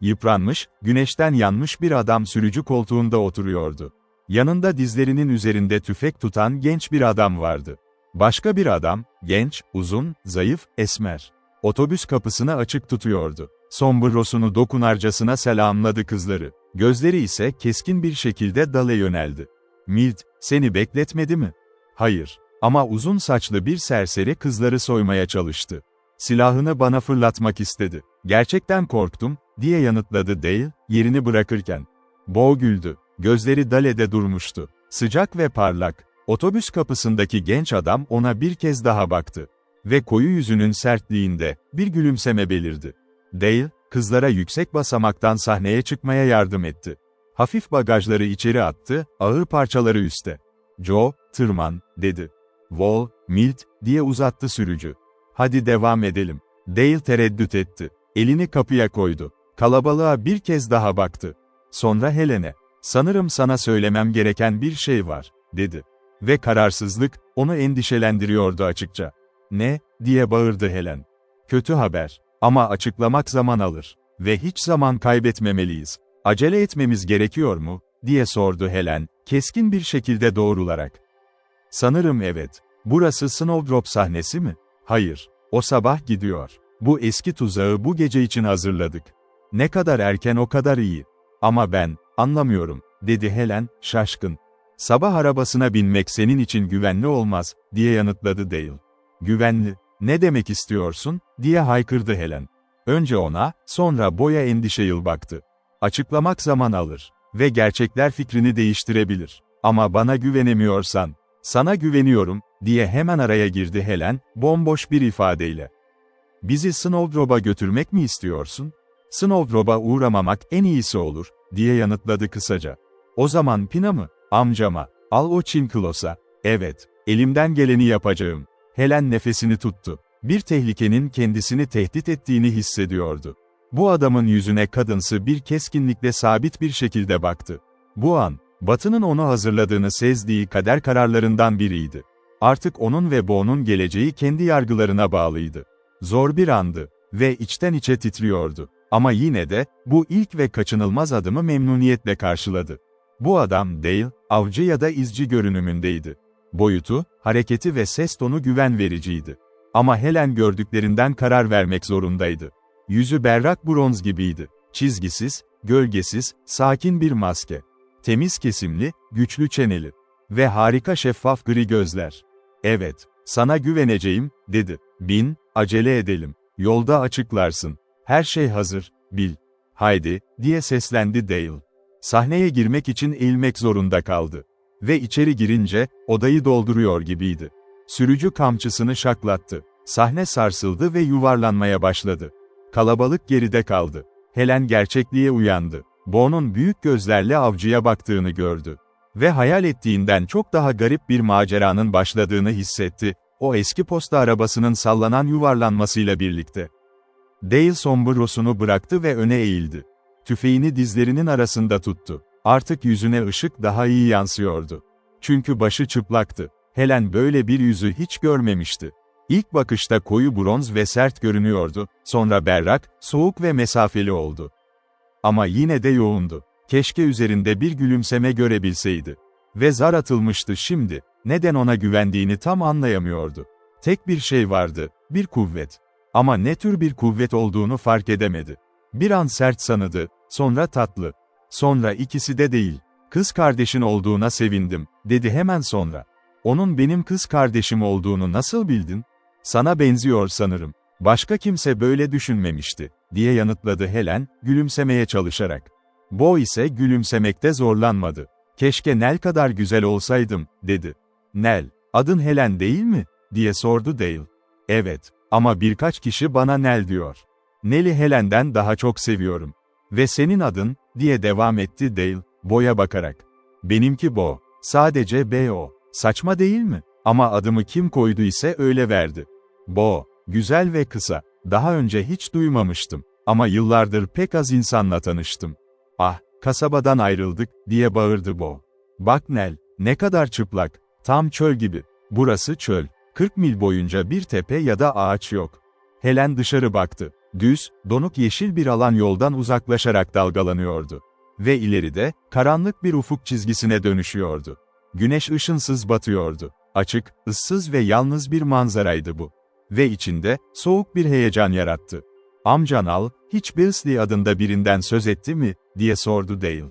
Yıpranmış, güneşten yanmış bir adam sürücü koltuğunda oturuyordu. Yanında dizlerinin üzerinde tüfek tutan genç bir adam vardı. Başka bir adam, genç, uzun, zayıf, esmer. Otobüs kapısını açık tutuyordu. Sombrosunu dokunarcasına selamladı kızları. Gözleri ise keskin bir şekilde Dale'e yöneldi. Milt, seni bekletmedi mi? Hayır. Ama uzun saçlı bir serseri kızları soymaya çalıştı. Silahını bana fırlatmak istedi. Gerçekten korktum, diye yanıtladı Dale, yerini bırakırken. Bo güldü. Gözleri Dale'de durmuştu. Sıcak ve parlak. Otobüs kapısındaki genç adam ona bir kez daha baktı. Ve koyu yüzünün sertliğinde, bir gülümseme belirdi. Dale, kızlara yüksek basamaktan sahneye çıkmaya yardım etti. Hafif bagajları içeri attı, ağır parçaları üste. Joe, tırman, dedi. Wall, Milt, diye uzattı sürücü. Hadi devam edelim. Dale tereddüt etti. Elini kapıya koydu. Kalabalığa bir kez daha baktı. Sonra Helen'e, sanırım sana söylemem gereken bir şey var, dedi. Ve kararsızlık, onu endişelendiriyordu açıkça. "Ne?" diye bağırdı Helen. "Kötü haber. Ama açıklamak zaman alır. Ve hiç zaman kaybetmemeliyiz. Acele etmemiz gerekiyor mu?" diye sordu Helen, keskin bir şekilde doğrularak. "Sanırım evet. Burası Snowdrop sahnesi mi?" "Hayır. O sabah gidiyor. Bu eski tuzağı bu gece için hazırladık." "Ne kadar erken o kadar iyi. Ama ben, anlamıyorum," dedi Helen, şaşkın. "Sabah arabasına binmek senin için güvenli olmaz," diye yanıtladı Dale. "Güvenli? Ne demek istiyorsun?" diye haykırdı Helen. Önce ona, sonra Bo'ya endişeyle baktı. "Açıklamak zaman alır. Ve gerçekler fikrini değiştirebilir. Ama bana güvenemiyorsan, sana güveniyorum," diye hemen araya girdi Helen, bomboş bir ifadeyle. "Bizi Snowdrop'a götürmek mi istiyorsun?" "Snowdrop'a uğramamak en iyisi olur," diye yanıtladı kısaca. "O zaman Pina mı? Amcama. Al o Çinklosa." "Evet, elimden geleni yapacağım." Helen nefesini tuttu. Bir tehlikenin kendisini tehdit ettiğini hissediyordu. Bu adamın yüzüne kadınsı bir keskinlikle sabit bir şekilde baktı. Bu an, Batı'nın onu hazırladığını sezdiği kader kararlarından biriydi. Artık onun ve Bo'nun geleceği kendi yargılarına bağlıydı. Zor bir andı ve içten içe titriyordu. Ama yine de, bu ilk ve kaçınılmaz adımı memnuniyetle karşıladı. Bu adam Dale, avcı ya da izci görünümündeydi. Boyutu, hareketi ve ses tonu güven vericiydi. Ama Helen gördüklerinden karar vermek zorundaydı. Yüzü berrak bronz gibiydi. Çizgisiz, gölgesiz, sakin bir maske. Temiz kesimli, güçlü çeneli. Ve harika şeffaf gri gözler. "Evet, sana güveneceğim," dedi. "Bin, acele edelim. Yolda açıklarsın. Her şey hazır, bil." "Haydi," diye seslendi Dale. Sahneye girmek için eğilmek zorunda kaldı. Ve içeri girince, odayı dolduruyor gibiydi. Sürücü kamçısını şaklattı. Sahne sarsıldı ve yuvarlanmaya başladı. Kalabalık geride kaldı. Helen gerçekliğe uyandı. Bo'nun büyük gözlerle avcıya baktığını gördü. Ve hayal ettiğinden çok daha garip bir maceranın başladığını hissetti, o eski posta arabasının sallanan yuvarlanmasıyla birlikte. Dale sombrosunu bıraktı ve öne eğildi. Tüfeğini dizlerinin arasında tuttu. Artık yüzüne ışık daha iyi yansıyordu. Çünkü başı çıplaktı. Helen böyle bir yüzü hiç görmemişti. İlk bakışta koyu bronz ve sert görünüyordu, sonra berrak, soğuk ve mesafeli oldu. Ama yine de yoğundu. Keşke üzerinde bir gülümseme görebilseydi. Ve zar atılmıştı şimdi, neden ona güvendiğini tam anlayamıyordu. Tek bir şey vardı, bir kuvvet. Ama ne tür bir kuvvet olduğunu fark edemedi. Bir an sert sanıdı, sonra tatlı. Sonra ikisi de değil. "Kız kardeşin olduğuna sevindim," dedi hemen sonra. "Onun benim kız kardeşim olduğunu nasıl bildin?" "Sana benziyor sanırım. Başka kimse böyle düşünmemişti," diye yanıtladı Helen, gülümsemeye çalışarak. Bo ise gülümsemekte zorlanmadı. "Keşke Nell kadar güzel olsaydım," dedi. "Nell, adın Helen değil mi?" diye sordu Dale. "Evet, ama birkaç kişi bana Nell diyor. Nell'i Helen'den daha çok seviyorum." "Ve senin adın?" diye devam etti Dale, Bo'ya bakarak. "Benimki Bo. Sadece B.O. Saçma değil mi? Ama adımı kim koydu ise öyle verdi." "Bo, güzel ve kısa. Daha önce hiç duymamıştım. Ama yıllardır pek az insanla tanıştım." "Ah, kasabadan ayrıldık," diye bağırdı Bo. "Bak Nell, ne kadar çıplak. Tam çöl gibi. Burası çöl. 40 mil boyunca bir tepe ya da ağaç yok." Helen dışarı baktı. Düz, donuk yeşil bir alan yoldan uzaklaşarak dalgalanıyordu. Ve ileride, karanlık bir ufuk çizgisine dönüşüyordu. Güneş ışınsız batıyordu. Açık, ıssız ve yalnız bir manzaraydı bu. Ve içinde, soğuk bir heyecan yarattı. "Amcan Al, hiç Billsley adında birinden söz etti mi?" diye sordu Dale.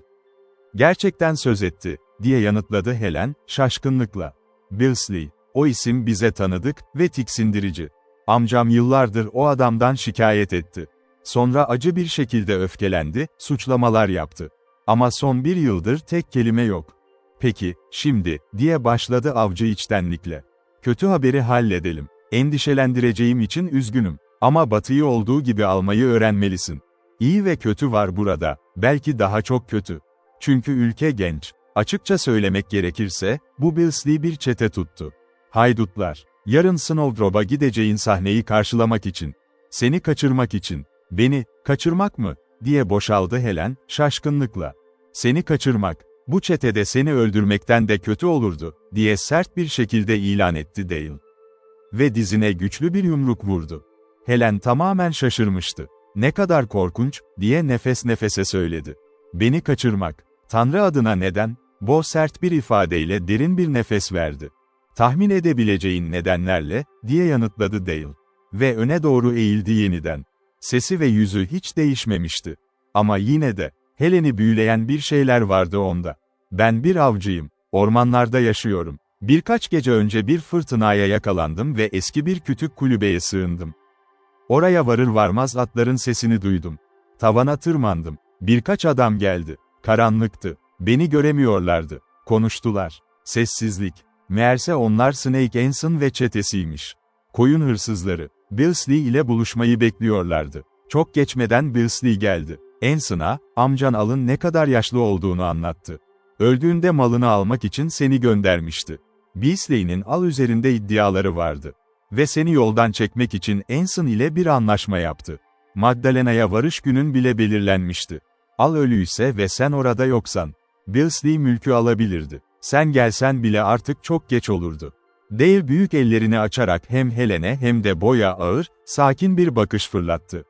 "Gerçekten söz etti," diye yanıtladı Helen, şaşkınlıkla. "Billsley, o isim bize tanıdık ve tiksindirici. Amcam yıllardır o adamdan şikayet etti. Sonra acı bir şekilde öfkelendi, suçlamalar yaptı. Ama son bir yıldır tek kelime yok." "Peki, şimdi," diye başladı avcı içtenlikle. "Kötü haberi halledelim. Endişelendireceğim için üzgünüm. Ama Batı'yı olduğu gibi almayı öğrenmelisin. İyi ve kötü var burada, belki daha çok kötü. Çünkü ülke genç. Açıkça söylemek gerekirse, bu Billsley bir çete tuttu. Haydutlar, yarın Snowdrop'a gideceğin sahneyi karşılamak için. Seni kaçırmak için." "Beni, kaçırmak mı?" diye boşaldı Helen, şaşkınlıkla. "Seni kaçırmak. Bu çetede seni öldürmekten de kötü olurdu, diye sert bir şekilde ilan etti Dale. Ve dizine güçlü bir yumruk vurdu. Helen tamamen şaşırmıştı. Ne kadar korkunç, diye nefes nefese söyledi. Beni kaçırmak. Tanrı adına neden? Bo sert bir ifadeyle derin bir nefes verdi. Tahmin edebileceğin nedenlerle, diye yanıtladı Dale. Ve öne doğru eğildi yeniden. Sesi ve yüzü hiç değişmemişti. Ama yine de, Helen'i büyüleyen bir şeyler vardı onda. Ben bir avcıyım, ormanlarda yaşıyorum. Birkaç gece önce bir fırtınaya yakalandım ve eski bir kütük kulübeye sığındım. Oraya varır varmaz atların sesini duydum. Tavana tırmandım. Birkaç adam geldi. Karanlıktı. Beni göremiyorlardı. Konuştular. Sessizlik. Meğerse onlar Snake Anson ve çetesiymiş. Koyun hırsızları. Billsley ile buluşmayı bekliyorlardı. Çok geçmeden Billsley geldi. Anson'a, amcan Al'ın ne kadar yaşlı olduğunu anlattı. Öldüğünde malını almak için seni göndermişti. Billsley'nin Al üzerinde iddiaları vardı. Ve seni yoldan çekmek için Anson ile bir anlaşma yaptı. Magdalena'ya varış günün bile belirlenmişti. Al ölüyse ve sen orada yoksan, Billsley mülkü alabilirdi. Sen gelsen bile artık çok geç olurdu. Dale büyük ellerini açarak hem Helen'e hem de Bo'ya ağır, sakin bir bakış fırlattı.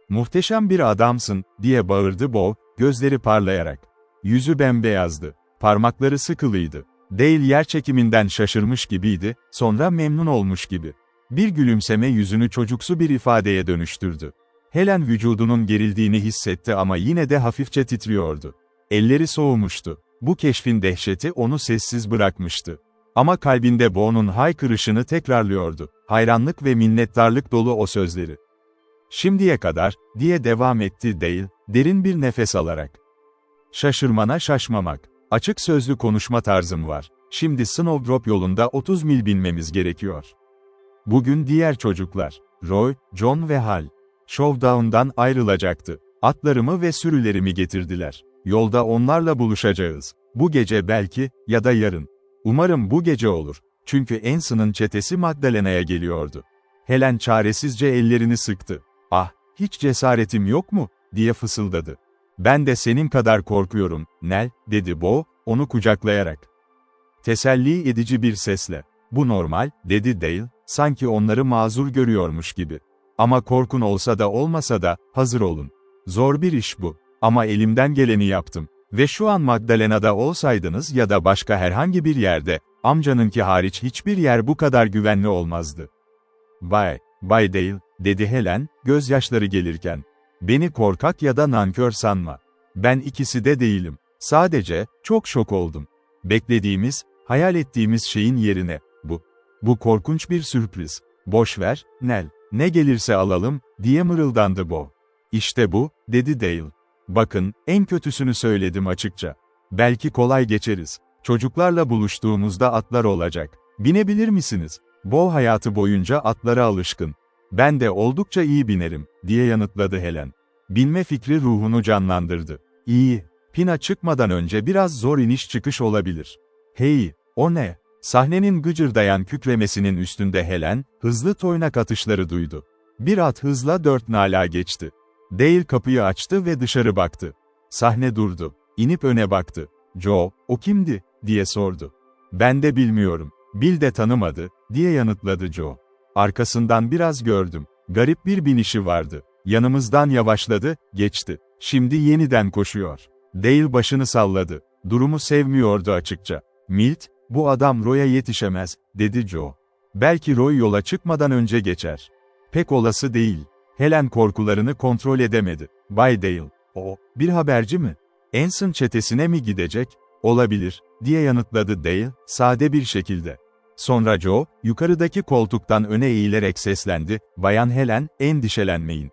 "Muhteşem bir adamsın," diye bağırdı Bo, gözleri parlayarak. Yüzü bembeyazdı. Parmakları sıkılıydı. Dale yerçekiminden şaşırmış gibiydi, sonra memnun olmuş gibi. Bir gülümseme yüzünü çocuksu bir ifadeye dönüştürdü. Helen vücudunun gerildiğini hissetti ama yine de hafifçe titriyordu. Elleri soğumuştu. Bu keşfin dehşeti onu sessiz bırakmıştı. Ama kalbinde Bo'nun haykırışını tekrarlıyordu. Hayranlık ve minnettarlık dolu o sözleri. "Şimdiye kadar," diye devam etti Dale, derin bir nefes alarak. "Şaşırmana şaşmamak. Açık sözlü konuşma tarzım var. Şimdi Snowdrop yolunda 30 mil binmemiz gerekiyor. Bugün diğer çocuklar, Roy, John ve Hal, Showdown'dan ayrılacaktı. Atlarımı ve sürülerimi getirdiler. Yolda onlarla buluşacağız. Bu gece belki, ya da yarın. Umarım bu gece olur. Çünkü Anson'ın çetesi Magdalena'ya geliyordu." Helen çaresizce ellerini sıktı. "Ah, hiç cesaretim yok mu?" diye fısıldadı. "Ben de senin kadar korkuyorum, Nell," dedi Bo, onu kucaklayarak. Teselli edici bir sesle. "Bu normal," dedi Dale, sanki onları mazur görüyormuş gibi. "Ama korkun olsa da olmasa da, hazır olun. Zor bir iş bu. Ama elimden geleni yaptım. Ve şu an Magdalena'da olsaydınız ya da başka herhangi bir yerde, amcanınki hariç hiçbir yer bu kadar güvenli olmazdı." Bay Dale," dedi Helen, gözyaşları gelirken. "Beni korkak ya da nankör sanma. Ben ikisi de değilim. Sadece, çok şok oldum. Beklediğimiz, hayal ettiğimiz şeyin yerine, bu korkunç bir sürpriz. Boş ver, Nell. Ne gelirse alalım," diye mırıldandı Bo. "İşte bu," dedi Dale. "Bakın, en kötüsünü söyledim açıkça. Belki kolay geçeriz. Çocuklarla buluştuğumuzda atlar olacak. Binebilir misiniz?" Bo hayatı boyunca atlara alışkın. "Ben de oldukça iyi binerim," diye yanıtladı Helen. Binme fikri ruhunu canlandırdı. "İyi. Pina çıkmadan önce biraz zor iniş çıkış olabilir." "Hey, o ne?" Sahnenin gıcırdayan kükremesinin üstünde Helen, hızlı toynak atışları duydu. Bir at hızla 4 nala geçti. Dale kapıyı açtı ve dışarı baktı. Sahne durdu. İnip öne baktı. "Joe, o kimdi?" diye sordu. "Ben de bilmiyorum. Bill de tanımadı," diye yanıtladı Joe. "Arkasından biraz gördüm. Garip bir binişi vardı. Yanımızdan yavaşladı, geçti. Şimdi yeniden koşuyor." Dale başını salladı. Durumu sevmiyordu açıkça. "Milt, bu adam Roy'a yetişemez," dedi Joe. "Belki Roy yola çıkmadan önce geçer." "Pek olası değil." Helen korkularını kontrol edemedi. "Bay Dale, o, bir haberci mi? Anson çetesine mi gidecek?" "Olabilir," diye yanıtladı Dale, sade bir şekilde. Sonra Joe, yukarıdaki koltuktan öne eğilerek seslendi, "Bayan Helen, endişelenmeyin.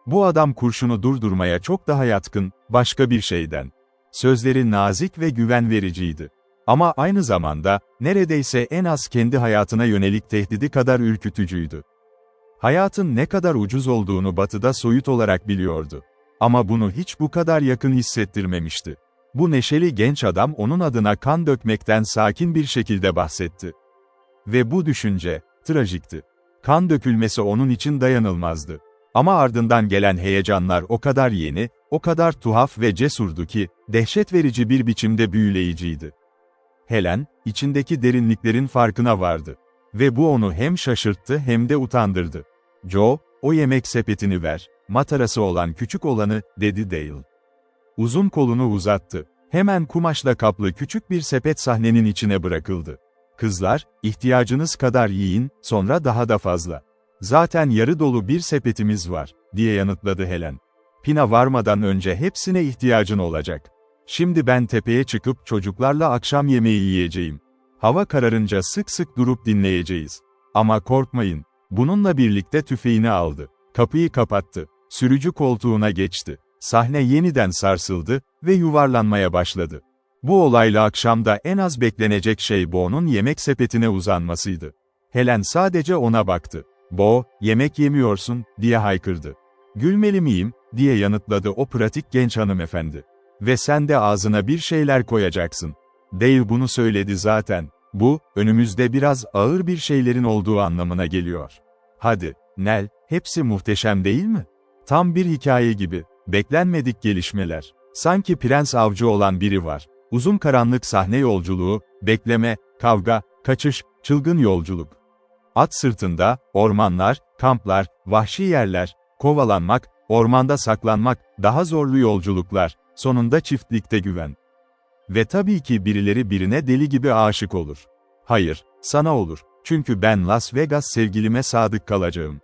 Bu adam kurşunu durdurmaya çok daha yatkın, başka bir şeyden." Sözleri nazik ve güven vericiydi. Ama aynı zamanda, neredeyse en az kendi hayatına yönelik tehdidi kadar ürkütücüydü. Hayatın ne kadar ucuz olduğunu Batı'da soyut olarak biliyordu. Ama bunu hiç bu kadar yakın hissettirmemişti. Bu neşeli genç adam onun adına kan dökmekten sakin bir şekilde bahsetti. Ve bu düşünce, trajikti. Kan dökülmesi onun için dayanılmazdı. Ama ardından gelen heyecanlar o kadar yeni, O kadar tuhaf ve cesurdu ki, dehşet verici bir biçimde büyüleyiciydi. Helen, içindeki derinliklerin farkına vardı. Ve bu onu hem şaşırttı hem de utandırdı. "Joe, o yemek sepetini ver, matarası olan küçük olanı," dedi Dale. Uzun kolunu uzattı. Hemen kumaşla kaplı küçük bir sepet sahnenin içine bırakıldı. "Kızlar, ihtiyacınız kadar yiyin, sonra daha da fazla. Zaten yarı dolu bir sepetimiz var," diye yanıtladı Helen. "Pina varmadan önce hepsine ihtiyacın olacak. Şimdi ben tepeye çıkıp çocuklarla akşam yemeği yiyeceğim. Hava kararınca sık sık durup dinleyeceğiz. Ama korkmayın." Bununla birlikte tüfeğini aldı. Kapıyı kapattı. Sürücü koltuğuna geçti. Sahne yeniden sarsıldı ve yuvarlanmaya başladı. Bu olayla akşamda en az beklenecek şey Bo'nun yemek sepetine uzanmasıydı. Helen sadece ona baktı. "Bo, yemek yemiyorsun," diye haykırdı. "Gülmeli miyim?" diye yanıtladı o pratik genç hanımefendi. "Ve sen de ağzına bir şeyler koyacaksın." Dale bunu söyledi zaten. Bu, önümüzde biraz ağır bir şeylerin olduğu anlamına geliyor. "Hadi, Nell, hepsi muhteşem değil mi? Tam bir hikaye gibi, beklenmedik gelişmeler. Sanki prens avcı olan biri var. Uzun karanlık sahne yolculuğu, bekleme, kavga, kaçış, çılgın yolculuk. At sırtında, ormanlar, kamplar, vahşi yerler, kovalanmak, ormanda saklanmak, daha zorlu yolculuklar, sonunda çiftlikte güven. Ve tabii ki birileri birine deli gibi aşık olur. Hayır, sana olur. Çünkü ben Las Vegas sevgilime sadık kalacağım."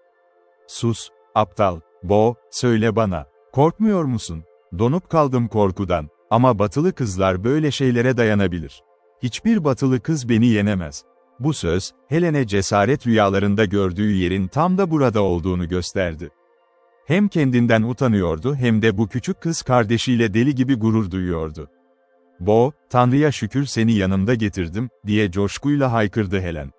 "Sus, aptal. Bo, söyle bana. Korkmuyor musun?" "Donup kaldım korkudan. Ama batılı kızlar böyle şeylere dayanabilir. Hiçbir batılı kız beni yenemez." Bu söz, Helen'e cesaret rüyalarında gördüğü yerin tam da burada olduğunu gösterdi. Hem kendinden utanıyordu hem de bu küçük kız kardeşiyle deli gibi gurur duyuyordu. "Bo, Tanrı'ya şükür seni yanımda getirdim," diye coşkuyla haykırdı Helen.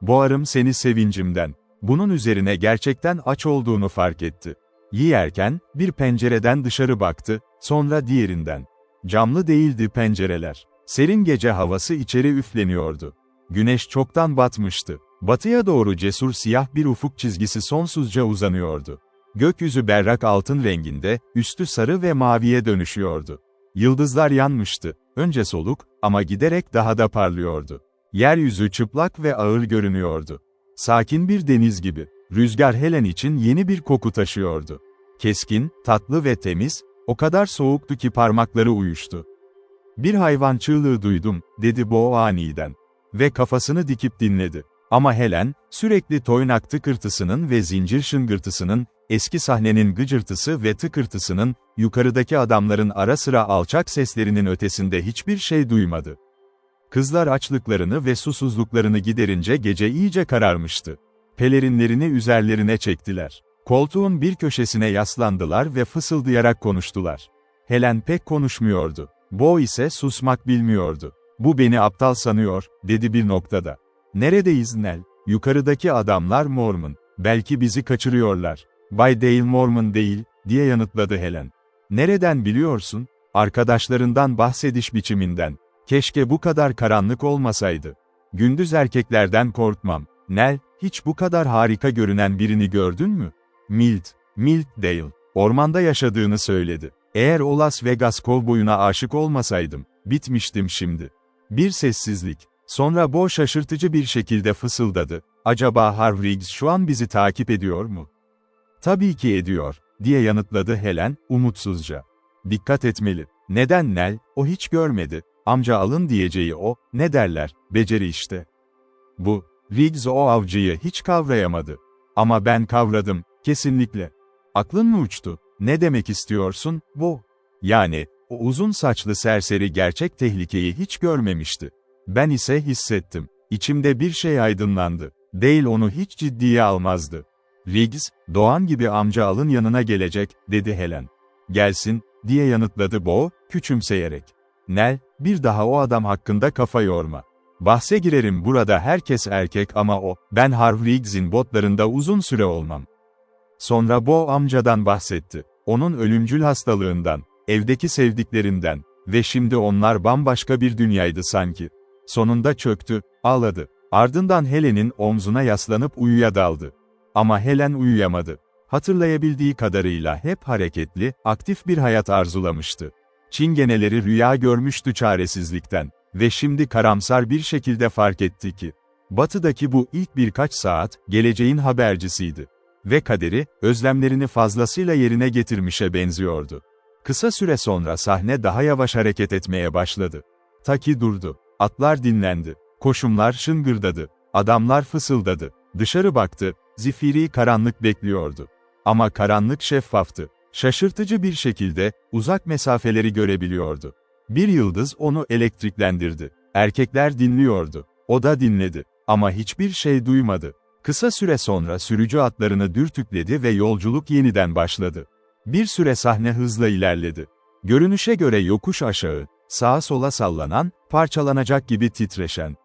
"Boğarım seni sevincimden." Bunun üzerine gerçekten aç olduğunu fark etti. Yiyerken, bir pencereden dışarı baktı, sonra diğerinden. Camlı değildi pencereler. Serin gece havası içeri üfleniyordu. Güneş çoktan batmıştı. Batıya doğru cesur siyah bir ufuk çizgisi sonsuzca uzanıyordu. Gökyüzü berrak altın renginde, üstü sarı ve maviye dönüşüyordu. Yıldızlar yanmıştı. Önce soluk, ama giderek daha da parlıyordu. Yeryüzü çıplak ve ağır görünüyordu. Sakin bir deniz gibi. Rüzgar Helen için yeni bir koku taşıyordu. Keskin, tatlı ve temiz, o kadar soğuktu ki parmakları uyuştu. "Bir hayvan çığlığı duydum," dedi Bo aniden. Ve kafasını dikip dinledi. Ama Helen, sürekli toynak tıkırtısının ve zincir şıngırtısının, eski sahnenin gıcırtısı ve tıkırtısının, yukarıdaki adamların ara sıra alçak seslerinin ötesinde hiçbir şey duymadı. Kızlar açlıklarını ve susuzluklarını giderince gece iyice kararmıştı. Pelerinlerini üzerlerine çektiler. Koltuğun bir köşesine yaslandılar ve fısıldayarak konuştular. Helen pek konuşmuyordu. Bo ise susmak bilmiyordu. "Bu beni aptal sanıyor," dedi bir noktada. "Neredeyiz Nell?" "Yukarıdaki adamlar Mormon. Belki bizi kaçırıyorlar." "Bay Dale Mormon değil," diye yanıtladı Helen. "Nereden biliyorsun?" "Arkadaşlarından bahsediş biçiminden. Keşke bu kadar karanlık olmasaydı. Gündüz erkeklerden korkmam." "Nell, hiç bu kadar harika görünen birini gördün mü?" Milt Dale. Ormanda yaşadığını söyledi. "Eğer o Las Vegas kovboyuna aşık olmasaydım, bitmiştim şimdi." Bir sessizlik. Sonra Bo şaşırtıcı bir şekilde fısıldadı. "Acaba Harv Riggs şu an bizi takip ediyor mu?" "Tabii ki ediyor," diye yanıtladı Helen, umutsuzca. "Dikkat etmeli." "Neden Nell? O hiç görmedi. Amca alın diyeceği o, ne derler, beceri işte." Bu, Riggs o avcıyı hiç kavrayamadı. "Ama ben kavradım, kesinlikle." "Aklın mı uçtu? Ne demek istiyorsun, Bo?" "Yani, o uzun saçlı serseri gerçek tehlikeyi hiç görmemişti. Ben ise hissettim. İçimde bir şey aydınlandı. Dale onu hiç ciddiye almazdı." "Riggs, Doğan gibi amca alın yanına gelecek," dedi Helen. "Gelsin," diye yanıtladı Bo, küçümseyerek. "Nell, bir daha o adam hakkında kafa yorma. Bahse girerim burada herkes erkek ama ben Harv Riggs'in botlarında uzun süre olmam." Sonra Bo amcadan bahsetti. Onun ölümcül hastalığından, evdeki sevdiklerinden ve şimdi onlar bambaşka bir dünyaydı sanki. Sonunda çöktü, ağladı. Ardından Helen'in omzuna yaslanıp uyuya daldı. Ama Helen uyuyamadı. Hatırlayabildiği kadarıyla hep hareketli, aktif bir hayat arzulamıştı. Çingeneleri rüya görmüştü çaresizlikten ve şimdi karamsar bir şekilde fark etti ki, batıdaki bu ilk birkaç saat, geleceğin habercisiydi. Ve kaderi, özlemlerini fazlasıyla yerine getirmişe benziyordu. Kısa süre sonra sahne daha yavaş hareket etmeye başladı. Taki durdu. Atlar dinlendi. Koşumlar şıngırdadı. Adamlar fısıldadı. Dışarı baktı, zifiri karanlık bekliyordu. Ama karanlık şeffaftı. Şaşırtıcı bir şekilde, uzak mesafeleri görebiliyordu. Bir yıldız onu elektriklendirdi. Erkekler dinliyordu. O da dinledi. Ama hiçbir şey duymadı. Kısa süre sonra sürücü atlarını dürtükledi ve yolculuk yeniden başladı. Bir süre sahne hızla ilerledi. Görünüşe göre yokuş aşağı, sağa sola sallanan, parçalanacak gibi titreşen.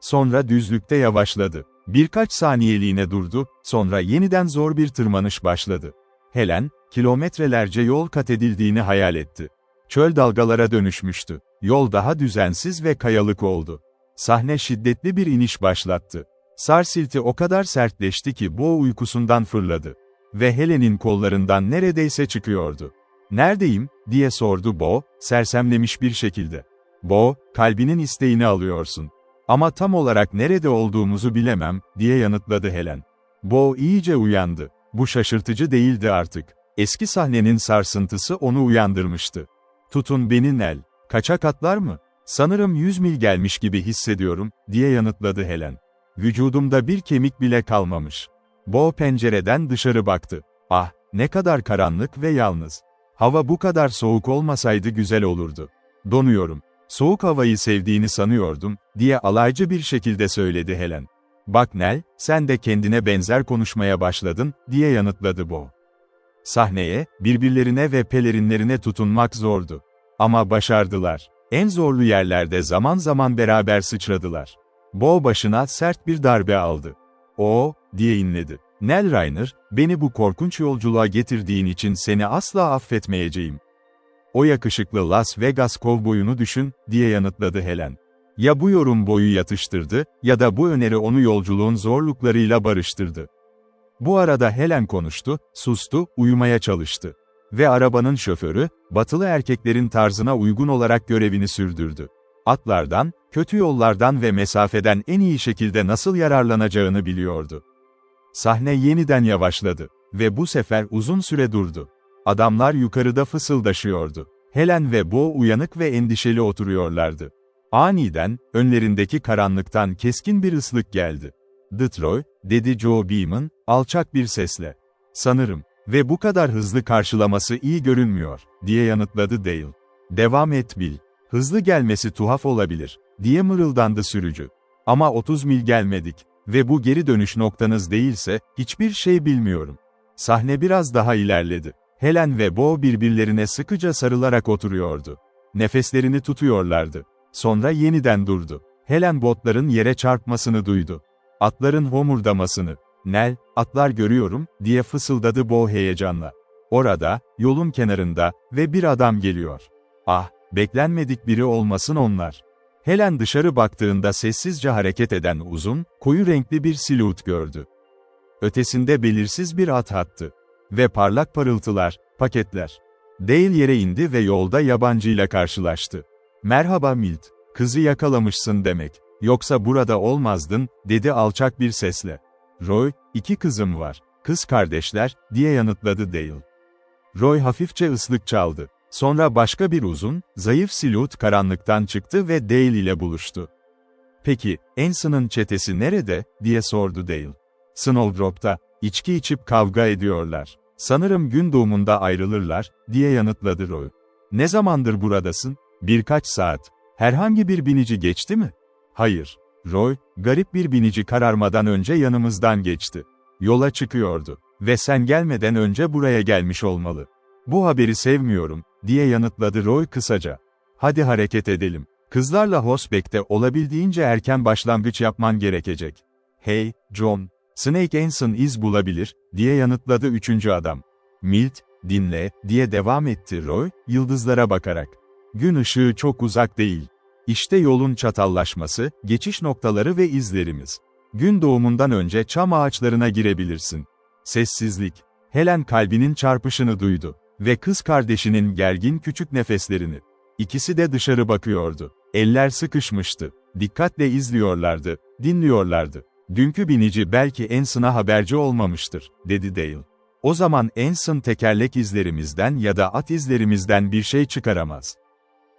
Sonra düzlükte yavaşladı. Birkaç saniyeliğine durdu, sonra yeniden zor bir tırmanış başladı. Helen, kilometrelerce yol kat edildiğini hayal etti. Çöl dalgalara dönüşmüştü. Yol daha düzensiz ve kayalık oldu. Sahne şiddetli bir iniş başlattı. Sarsıltı o kadar sertleşti ki Bo uykusundan fırladı. Ve Helen'in kollarından neredeyse çıkıyordu. "Neredeyim?" diye sordu Bo, sersemlemiş bir şekilde. "Bo, kalbinin isteğini alıyorsun. Ama tam olarak nerede olduğumuzu bilemem," diye yanıtladı Helen. Bo iyice uyandı. Bu şaşırtıcı değildi artık. Eski sahnenin sarsıntısı onu uyandırmıştı. "Tutun beni Nell. Kaçak atlar mı? Sanırım 100 mil gelmiş gibi hissediyorum," diye yanıtladı Helen. "Vücudumda bir kemik bile kalmamış." Bo pencereden dışarı baktı. "Ah, ne kadar karanlık ve yalnız. Hava bu kadar soğuk olmasaydı güzel olurdu. Donuyorum. Soğuk havayı sevdiğini sanıyordum," diye alaycı bir şekilde söyledi Helen. "Bak Nell, sen de kendine benzer konuşmaya başladın," diye yanıtladı Bo. Sahneye, birbirlerine ve pelerinlerine tutunmak zordu. Ama başardılar. En zorlu yerlerde zaman zaman beraber sıçradılar. Bo başına sert bir darbe aldı. "Oo," diye inledi. "Nell Rainer, beni bu korkunç yolculuğa getirdiğin için seni asla affetmeyeceğim." "O yakışıklı Las Vegas kovboyunu düşün," diye yanıtladı Helen. Ya bu yorum Bo'yu yatıştırdı, ya da bu öneri onu yolculuğun zorluklarıyla barıştırdı. Bu arada Helen konuştu, sustu, uyumaya çalıştı. Ve arabanın şoförü, batılı erkeklerin tarzına uygun olarak görevini sürdürdü. Atlardan, kötü yollardan ve mesafeden en iyi şekilde nasıl yararlanacağını biliyordu. Sahne yeniden yavaşladı. Ve bu sefer uzun süre durdu. Adamlar yukarıda fısıldaşıyordu. Helen ve Bo uyanık ve endişeli oturuyorlardı. Aniden, önlerindeki karanlıktan keskin bir ıslık geldi. "Detroit," dedi Joe Beeman, alçak bir sesle. "Sanırım. Ve bu kadar hızlı karşılaması iyi görünmüyor," diye yanıtladı Dale. "Devam et Bill. Hızlı gelmesi tuhaf olabilir," diye mırıldandı sürücü. "Ama 30 mil gelmedik. Ve bu geri dönüş noktanız değilse, hiçbir şey bilmiyorum." Sahne biraz daha ilerledi. Helen ve Bo birbirlerine sıkıca sarılarak oturuyordu. Nefeslerini tutuyorlardı. Sonra yeniden durdu. Helen botların yere çarpmasını duydu. Atların homurdamasını. "Nell, atlar görüyorum," diye fısıldadı Bo heyecanla. Orada, yolun kenarında ve bir adam geliyor. "Ah, beklenmedik biri olmasın onlar." Helen dışarı baktığında sessizce hareket eden uzun, koyu renkli bir silüet gördü. Ötesinde belirsiz bir at hattı. Ve parlak parıltılar, paketler. Dale yere indi ve yolda yabancıyla karşılaştı. "Merhaba Milt, kızı yakalamışsın demek. Yoksa burada olmazdın," dedi alçak bir sesle. "Roy, 2 kızım var. Kız kardeşler," diye yanıtladı Dale. Roy hafifçe ıslık çaldı. Sonra başka bir uzun, zayıf silüet karanlıktan çıktı ve Dale ile buluştu. "Peki, Anson'ın çetesi nerede?" diye sordu Dale. "Snowdrop'ta, içki içip kavga ediyorlar. Sanırım gün doğumunda ayrılırlar," diye yanıtladı Roy. "Ne zamandır buradasın?" "Birkaç saat. Herhangi bir binici geçti mi?" "Hayır." Roy, "Garip bir binici kararmadan önce yanımızdan geçti. Yola çıkıyordu. Ve sen gelmeden önce buraya gelmiş olmalı." "Bu haberi sevmiyorum," diye yanıtladı Roy kısaca. "Hadi hareket edelim. Kızlarla Horseback'te olabildiğince erken başlangıç yapman gerekecek." "Hey, John, Snake Anson iz bulabilir," diye yanıtladı 3. adam. "Milt, dinle," diye devam etti Roy, yıldızlara bakarak. "Gün ışığı çok uzak değil. İşte yolun çatallaşması, geçiş noktaları ve izlerimiz. Gün doğumundan önce çam ağaçlarına girebilirsin." Sessizlik. Helen kalbinin çarpışını duydu ve kız kardeşinin gergin küçük nefeslerini. İkisi de dışarı bakıyordu. Eller sıkışmıştı. Dikkatle izliyorlardı, dinliyorlardı. Dünkü binici belki Anson'a haberci olmamıştır, dedi Dale. O zaman Anson tekerlek izlerimizden ya da at izlerimizden bir şey çıkaramaz.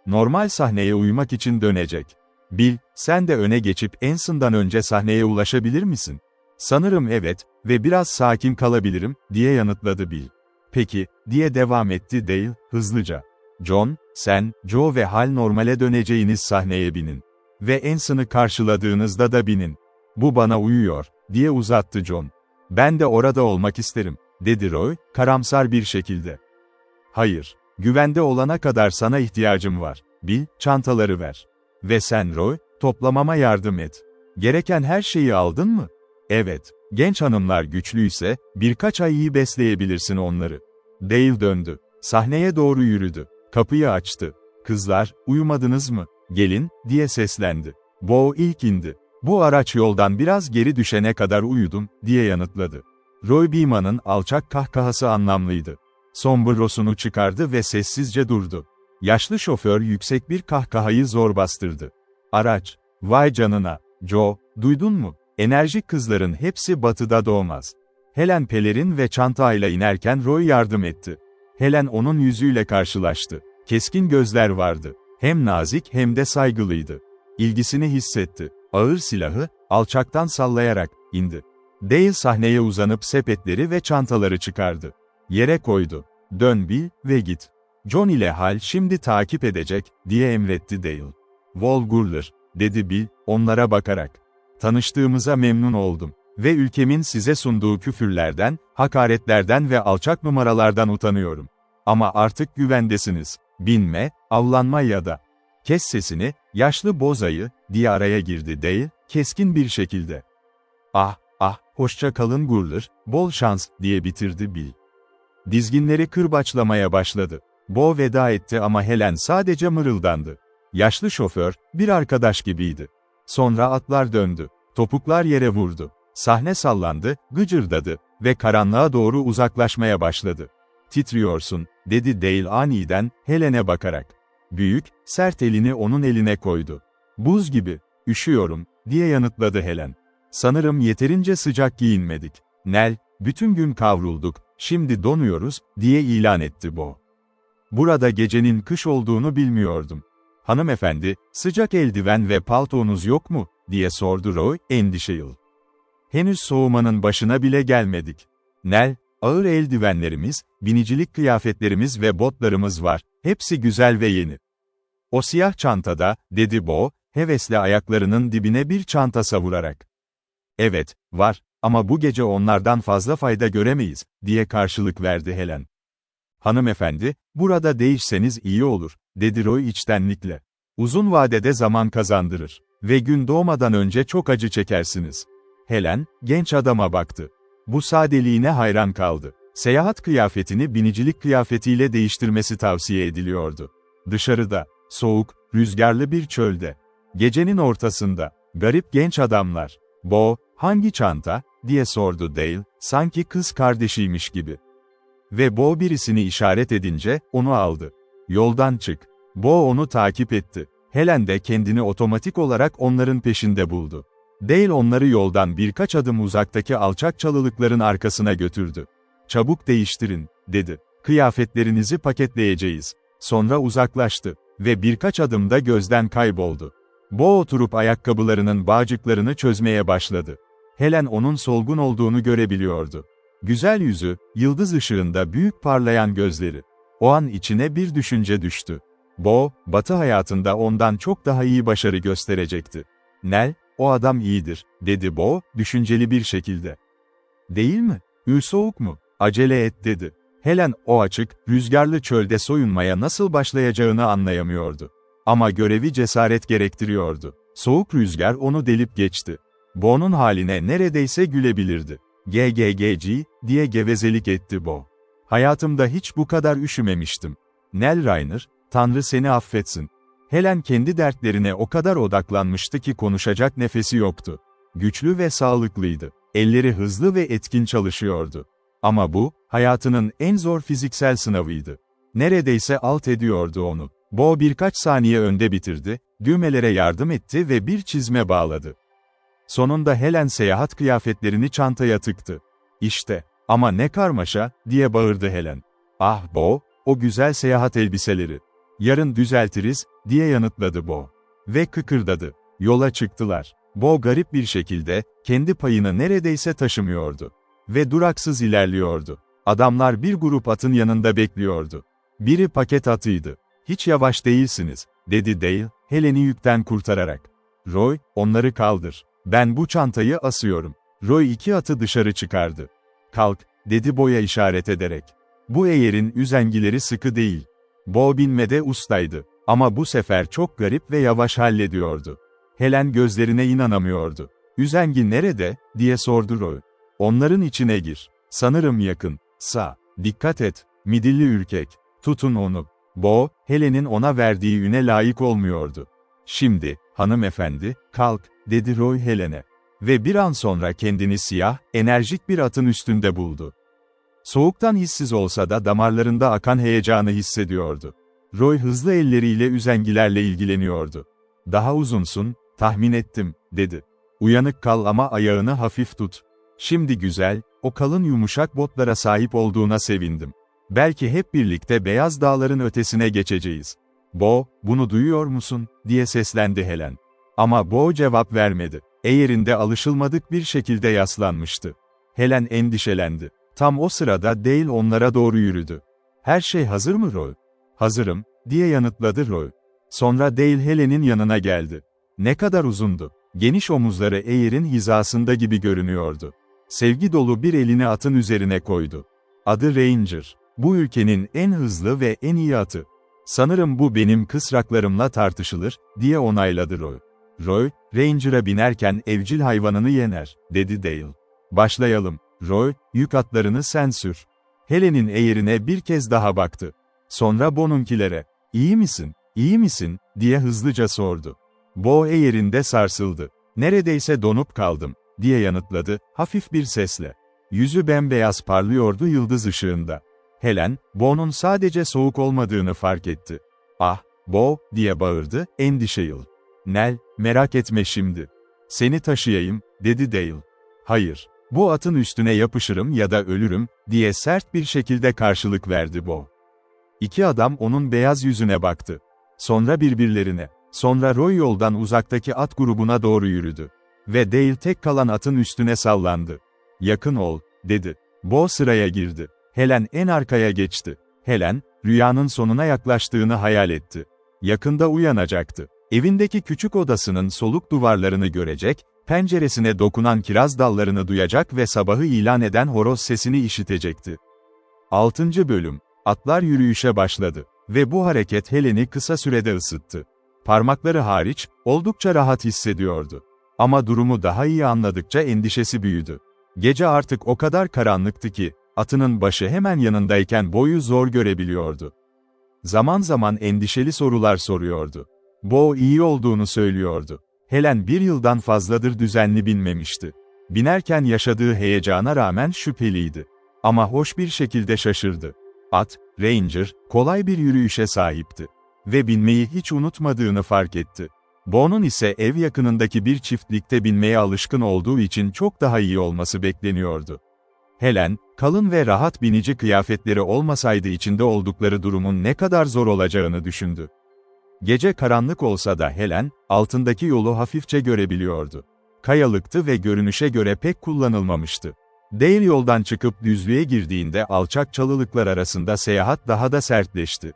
Normal sahneye uymak için dönecek. Bill, sen de öne geçip Anson'dan önce sahneye ulaşabilir misin? Sanırım evet ve biraz sakin kalabilirim, diye yanıtladı Bill. Peki, diye devam etti Dale, hızlıca. John, sen, Joe ve Hal normale döneceğiniz sahneye binin. Ve Anson'ı karşıladığınızda da binin. Bu bana uyuyor, diye uzattı John. Ben de orada olmak isterim, dedi Roy, karamsar bir şekilde. Hayır, güvende olana kadar sana ihtiyacım var. Bill, çantaları ver. Ve sen Roy, toplamama yardım et. Gereken her şeyi aldın mı? Evet, genç hanımlar güçlüyse, birkaç ay iyi besleyebilirsin onları. Dale döndü. Sahneye doğru yürüdü. Kapıyı açtı. Kızlar, uyumadınız mı? Gelin, diye seslendi. Bo ilk indi. Bu araç yoldan biraz geri düşene kadar uyudum, diye yanıtladı. Roy Beeman'ın alçak kahkahası anlamlıydı. Sombrerosunu çıkardı ve sessizce durdu. Yaşlı şoför yüksek bir kahkahayı zor bastırdı. Araç, vay canına, Joe, duydun mu? Enerjik kızların hepsi batıda doğmaz. Helen pelerin ve çantayla inerken Roy yardım etti. Helen onun yüzüyle karşılaştı. Keskin gözler vardı. Hem nazik hem de saygılıydı. İlgisini hissetti. Ağır silahı, alçaktan sallayarak, indi. Dale sahneye uzanıp sepetleri ve çantaları çıkardı. Yere koydu. Dön Bill ve git. John ile Hal şimdi takip edecek, diye emretti Dale. Wal Gurler, dedi Bill, onlara bakarak. Tanıştığımıza memnun oldum. Ve ülkemin size sunduğu küfürlerden, hakaretlerden ve alçak numaralardan utanıyorum. Ama artık güvendesiniz. Binme, avlanma ya da. Kes sesini, yaşlı bozayı, diye araya girdi Dale, keskin bir şekilde. Hoşça kalın Gurler, bol şans, diye bitirdi Bill. Dizginleri kırbaçlamaya başladı. Bo veda etti ama Helen sadece mırıldandı. Yaşlı şoför, bir arkadaş gibiydi. Sonra atlar döndü. Topuklar yere vurdu. Sahne sallandı, gıcırdadı ve karanlığa doğru uzaklaşmaya başladı. Titriyorsun, dedi Dale aniden, Helen'e bakarak. Büyük, sert elini onun eline koydu. Buz gibi, üşüyorum, diye yanıtladı Helen. Sanırım yeterince sıcak giyinmedik. Nell, bütün gün kavrulduk, şimdi donuyoruz, diye ilan etti Bo. Burada gecenin kış olduğunu bilmiyordum. Hanımefendi, sıcak eldiven ve paltonuz yok mu, diye sordu Roy, endişeli. Henüz soğumanın başına bile gelmedik. Nell, ağır eldivenlerimiz, binicilik kıyafetlerimiz ve botlarımız var, hepsi güzel ve yeni. O siyah çantada, dedi Bo, hevesle ayaklarının dibine bir çanta savurarak. Evet, var, ama bu gece onlardan fazla fayda göremeyiz, diye karşılık verdi Helen. Hanımefendi, burada değişseniz iyi olur, dedi Roy içtenlikle. Uzun vadede zaman kazandırır. Ve gün doğmadan önce çok acı çekersiniz. Helen, genç adama baktı. Bu sadeliğine hayran kaldı. Seyahat kıyafetini binicilik kıyafetiyle değiştirmesi tavsiye ediliyordu. Dışarıda, soğuk, rüzgarlı bir çölde. Gecenin ortasında, garip genç adamlar. Bo, hangi çanta, diye sordu Dale, sanki kız kardeşiymiş gibi. Ve Bo birisini işaret edince, onu aldı. Yoldan çık. Bo onu takip etti. Helen de kendini otomatik olarak onların peşinde buldu. Dale onları yoldan birkaç adım uzaktaki alçak çalılıkların arkasına götürdü. Çabuk değiştirin, dedi. Kıyafetlerinizi paketleyeceğiz. Sonra uzaklaştı ve birkaç adımda gözden kayboldu. Bo oturup ayakkabılarının bağcıklarını çözmeye başladı. Helen onun solgun olduğunu görebiliyordu. Güzel yüzü, yıldız ışığında büyük parlayan gözleri. O an içine bir düşünce düştü. Bo, Batı hayatında ondan çok daha iyi başarı gösterecekti. Nell, o adam iyidir, dedi Bo, düşünceli bir şekilde. Değil mi? Soğuk mu? Acele et, dedi. Helen, o açık, rüzgarlı çölde soyunmaya nasıl başlayacağını anlayamıyordu. Ama görevi cesaret gerektiriyordu. Soğuk rüzgar onu delip geçti. Bo'nun haline neredeyse gülebilirdi. "GGGG", diye gevezelik etti Bo. Hayatımda hiç bu kadar üşümemiştim. Nell Rainer, Tanrı seni affetsin. Helen kendi dertlerine o kadar odaklanmıştı ki konuşacak nefesi yoktu. Güçlü ve sağlıklıydı. Elleri hızlı ve etkin çalışıyordu. Ama bu, hayatının en zor fiziksel sınavıydı. Neredeyse alt ediyordu onu. Bo birkaç saniye önde bitirdi, düğmelere yardım etti ve bir çizme bağladı. Sonunda Helen seyahat kıyafetlerini çantaya tıktı. İşte, ama ne karmaşa, diye bağırdı Helen. Ah Bo, o güzel seyahat elbiseleri. Yarın düzeltiriz, diye yanıtladı Bo. Ve kıkırdadı. Yola çıktılar. Bo garip bir şekilde, kendi payını neredeyse taşımıyordu. Ve duraksız ilerliyordu. Adamlar bir grup atın yanında bekliyordu. Biri paket atıydı. Hiç yavaş değilsiniz, dedi Dale, Helen'i yükten kurtararak. Roy, onları kaldır. Ben bu çantayı asıyorum. Roy iki atı dışarı çıkardı. Kalk, dedi Bo'ya işaret ederek. Bu eğerin üzengileri sıkı değil. Bo binmede ustaydı. Ama bu sefer çok garip ve yavaş hallediyordu. Helen gözlerine inanamıyordu. Üzengi nerede, diye sordu Roy. Onların içine gir. Sanırım yakın. Sağ. Dikkat et. Midilli ürkek. Tutun onu. Bo, Helen'in ona verdiği üne layık olmuyordu. Şimdi, hanımefendi, kalk, dedi Roy Helen'e. Ve bir an sonra kendini siyah, enerjik bir atın üstünde buldu. Soğuktan hissiz olsa da damarlarında akan heyecanı hissediyordu. Roy hızlı elleriyle üzengilerle ilgileniyordu. Daha uzunsun, tahmin ettim, dedi. Uyanık kal ama ayağını hafif tut. Şimdi güzel, o kalın yumuşak botlara sahip olduğuna sevindim. Belki hep birlikte beyaz dağların ötesine geçeceğiz. Bo, bunu duyuyor musun, diye seslendi Helen. Ama Bo cevap vermedi. Eğerinde alışılmadık bir şekilde yaslanmıştı. Helen endişelendi. Tam o sırada Dale onlara doğru yürüdü. Her şey hazır mı Roy? Hazırım, diye yanıtladı Roy. Sonra Dale Helen'in yanına geldi. Ne kadar uzundu. Geniş omuzları eğerin hizasında gibi görünüyordu. Sevgi dolu bir elini atın üzerine koydu. Adı Ranger. Bu ülkenin en hızlı ve en iyi atı. Sanırım bu benim kısraklarımla tartışılır, diye onayladı Roy. Roy, Ranger'a binerken evcil hayvanını yener, dedi Dale. Başlayalım. Roy, yük atlarını sen sür. Helen'in eğerine bir kez daha baktı. Sonra Bo'nunkilere. İyi misin, iyi misin, diye hızlıca sordu. Bo eğerinde sarsıldı. Neredeyse donup kaldım, diye yanıtladı, hafif bir sesle. Yüzü bembeyaz parlıyordu yıldız ışığında. Helen, Bo'nun sadece soğuk olmadığını fark etti. Ah, Bo, diye bağırdı, endişeli. Nel, merak etme şimdi. Seni taşıyayım, dedi Dale. Hayır, bu atın üstüne yapışırım ya da ölürüm, diye sert bir şekilde karşılık verdi Bo. İki adam onun beyaz yüzüne baktı. Sonra birbirlerine. Sonra Roy yoldan uzaktaki at grubuna doğru yürüdü. Ve Dale tek kalan atın üstüne sallandı. Yakın ol, dedi. Bo sıraya girdi. Helen en arkaya geçti. Helen, rüyanın sonuna yaklaştığını hayal etti. Yakında uyanacaktı. Evindeki küçük odasının soluk duvarlarını görecek, penceresine dokunan kiraz dallarını duyacak ve sabahı ilan eden horoz sesini işitecekti. 6. Bölüm. Atlar yürüyüşe başladı. Ve bu hareket Helen'i kısa sürede ısıttı. Parmakları hariç, oldukça rahat hissediyordu. Ama durumu daha iyi anladıkça endişesi büyüdü. Gece artık o kadar karanlıktı ki, atının başı hemen yanındayken Bo'yu zor görebiliyordu. Zaman zaman endişeli sorular soruyordu. Bo iyi olduğunu söylüyordu. Helen bir yıldan fazladır düzenli binmemişti. Binerken yaşadığı heyecana rağmen şüpheliydi. Ama hoş bir şekilde şaşırdı. At, Ranger, kolay bir yürüyüşe sahipti. Ve binmeyi hiç unutmadığını fark etti. Bo'nun ise ev yakınındaki bir çiftlikte binmeye alışkın olduğu için çok daha iyi olması bekleniyordu. Helen, kalın ve rahat binici kıyafetleri olmasaydı içinde oldukları durumun ne kadar zor olacağını düşündü. Gece karanlık olsa da Helen, altındaki yolu hafifçe görebiliyordu. Kayalıktı ve görünüşe göre pek kullanılmamıştı. Dale yoldan çıkıp düzlüğe girdiğinde alçak çalılıklar arasında seyahat daha da sertleşti.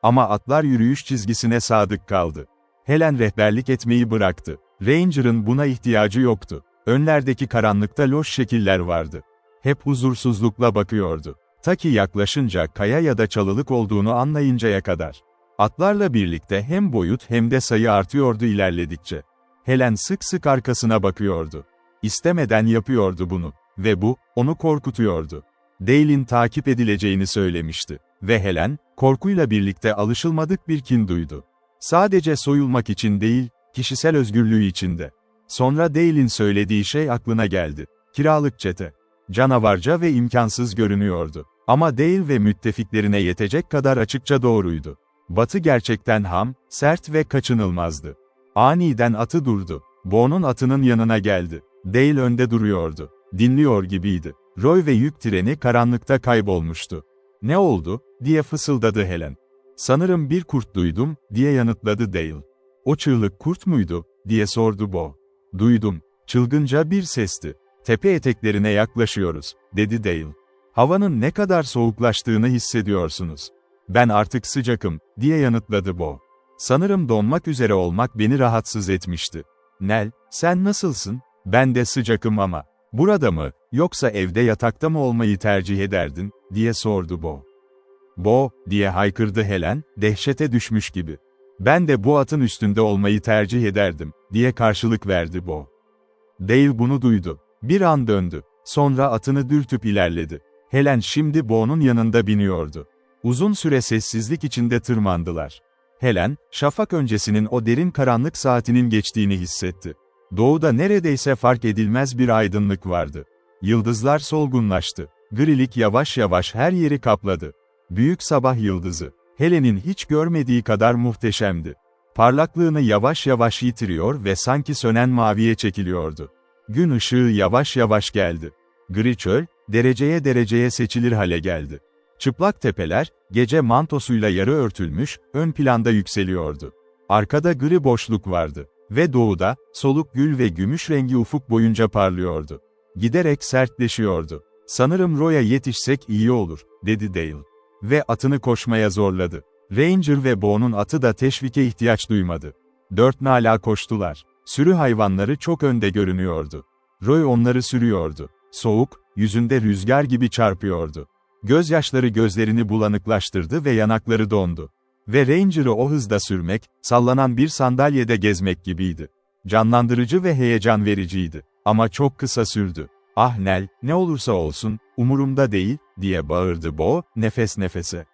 Ama atlar yürüyüş çizgisine sadık kaldı. Helen rehberlik etmeyi bıraktı. Ranger'ın buna ihtiyacı yoktu. Önlerdeki karanlıkta loş şekiller vardı. Hep huzursuzlukla bakıyordu. Ta ki yaklaşınca kaya ya da çalılık olduğunu anlayıncaya kadar. Atlarla birlikte hem boyut hem de sayı artıyordu ilerledikçe. Helen sık sık arkasına bakıyordu. İstemeden yapıyordu bunu. Ve bu, onu korkutuyordu. Dale'in takip edileceğini söylemişti. Ve Helen, korkuyla birlikte alışılmadık bir kin duydu. Sadece soyulmak için değil, kişisel özgürlüğü için de. Sonra Dale'in söylediği şey aklına geldi. Kiralık çete. Canavarca ve imkansız görünüyordu. Ama Dale ve müttefiklerine yetecek kadar açıkça doğruydu. Batı gerçekten ham, sert ve kaçınılmazdı. Aniden atı durdu. Bo'nun atının yanına geldi. Dale önde duruyordu. Dinliyor gibiydi. Roy ve yük treni karanlıkta kaybolmuştu. "Ne oldu?" diye fısıldadı Helen. "Sanırım bir kurt duydum," diye yanıtladı Dale. "O çığlık kurt muydu?" diye sordu Bo. "Duydum. Çılgınca bir sesti. Tepe eteklerine yaklaşıyoruz," dedi Dale. "Havanın ne kadar soğuklaştığını hissediyorsunuz." "Ben artık sıcakım," diye yanıtladı Bo. "Sanırım donmak üzere olmak beni rahatsız etmişti." "Nell, sen nasılsın?" "Ben de sıcakım ama. Burada mı, yoksa evde yatakta mı olmayı tercih ederdin?" diye sordu Bo. "Bo," diye haykırdı Helen, dehşete düşmüş gibi. "Ben de bu atın üstünde olmayı tercih ederdim," diye karşılık verdi Bo. Dale bunu duydu. Bir an döndü. Sonra atını dürtüp ilerledi. Helen şimdi Bo'nun yanında biniyordu. Uzun süre sessizlik içinde tırmandılar. Helen, şafak öncesinin o derin karanlık saatinin geçtiğini hissetti. Doğuda neredeyse fark edilmez bir aydınlık vardı. Yıldızlar solgunlaştı. Grilik yavaş yavaş her yeri kapladı. Büyük sabah yıldızı, Helen'in hiç görmediği kadar muhteşemdi. Parlaklığını yavaş yavaş yitiriyor ve sanki sönen maviye çekiliyordu. Gün ışığı yavaş yavaş geldi. Gri çöl, dereceye dereceye seçilir hale geldi. Çıplak tepeler, gece mantosuyla yarı örtülmüş, ön planda yükseliyordu. Arkada gri boşluk vardı. Ve doğuda, soluk gül ve gümüş rengi ufuk boyunca parlıyordu. Giderek sertleşiyordu. "Sanırım Roy'a yetişsek iyi olur," dedi Dale. Ve atını koşmaya zorladı. Ranger ve Bo'nun atı da teşvike ihtiyaç duymadı. Dört nala koştular. Sürü hayvanları çok önde görünüyordu. Roy onları sürüyordu. Soğuk, yüzünde rüzgar gibi çarpıyordu. Gözyaşları gözlerini bulanıklaştırdı ve yanakları dondu. Ve Ranger'ı o hızda sürmek, sallanan bir sandalyede gezmek gibiydi. Canlandırıcı ve heyecan vericiydi. Ama çok kısa sürdü. "Ah Nell, ne olursa olsun, umurumda değil," diye bağırdı Bo, nefes nefese.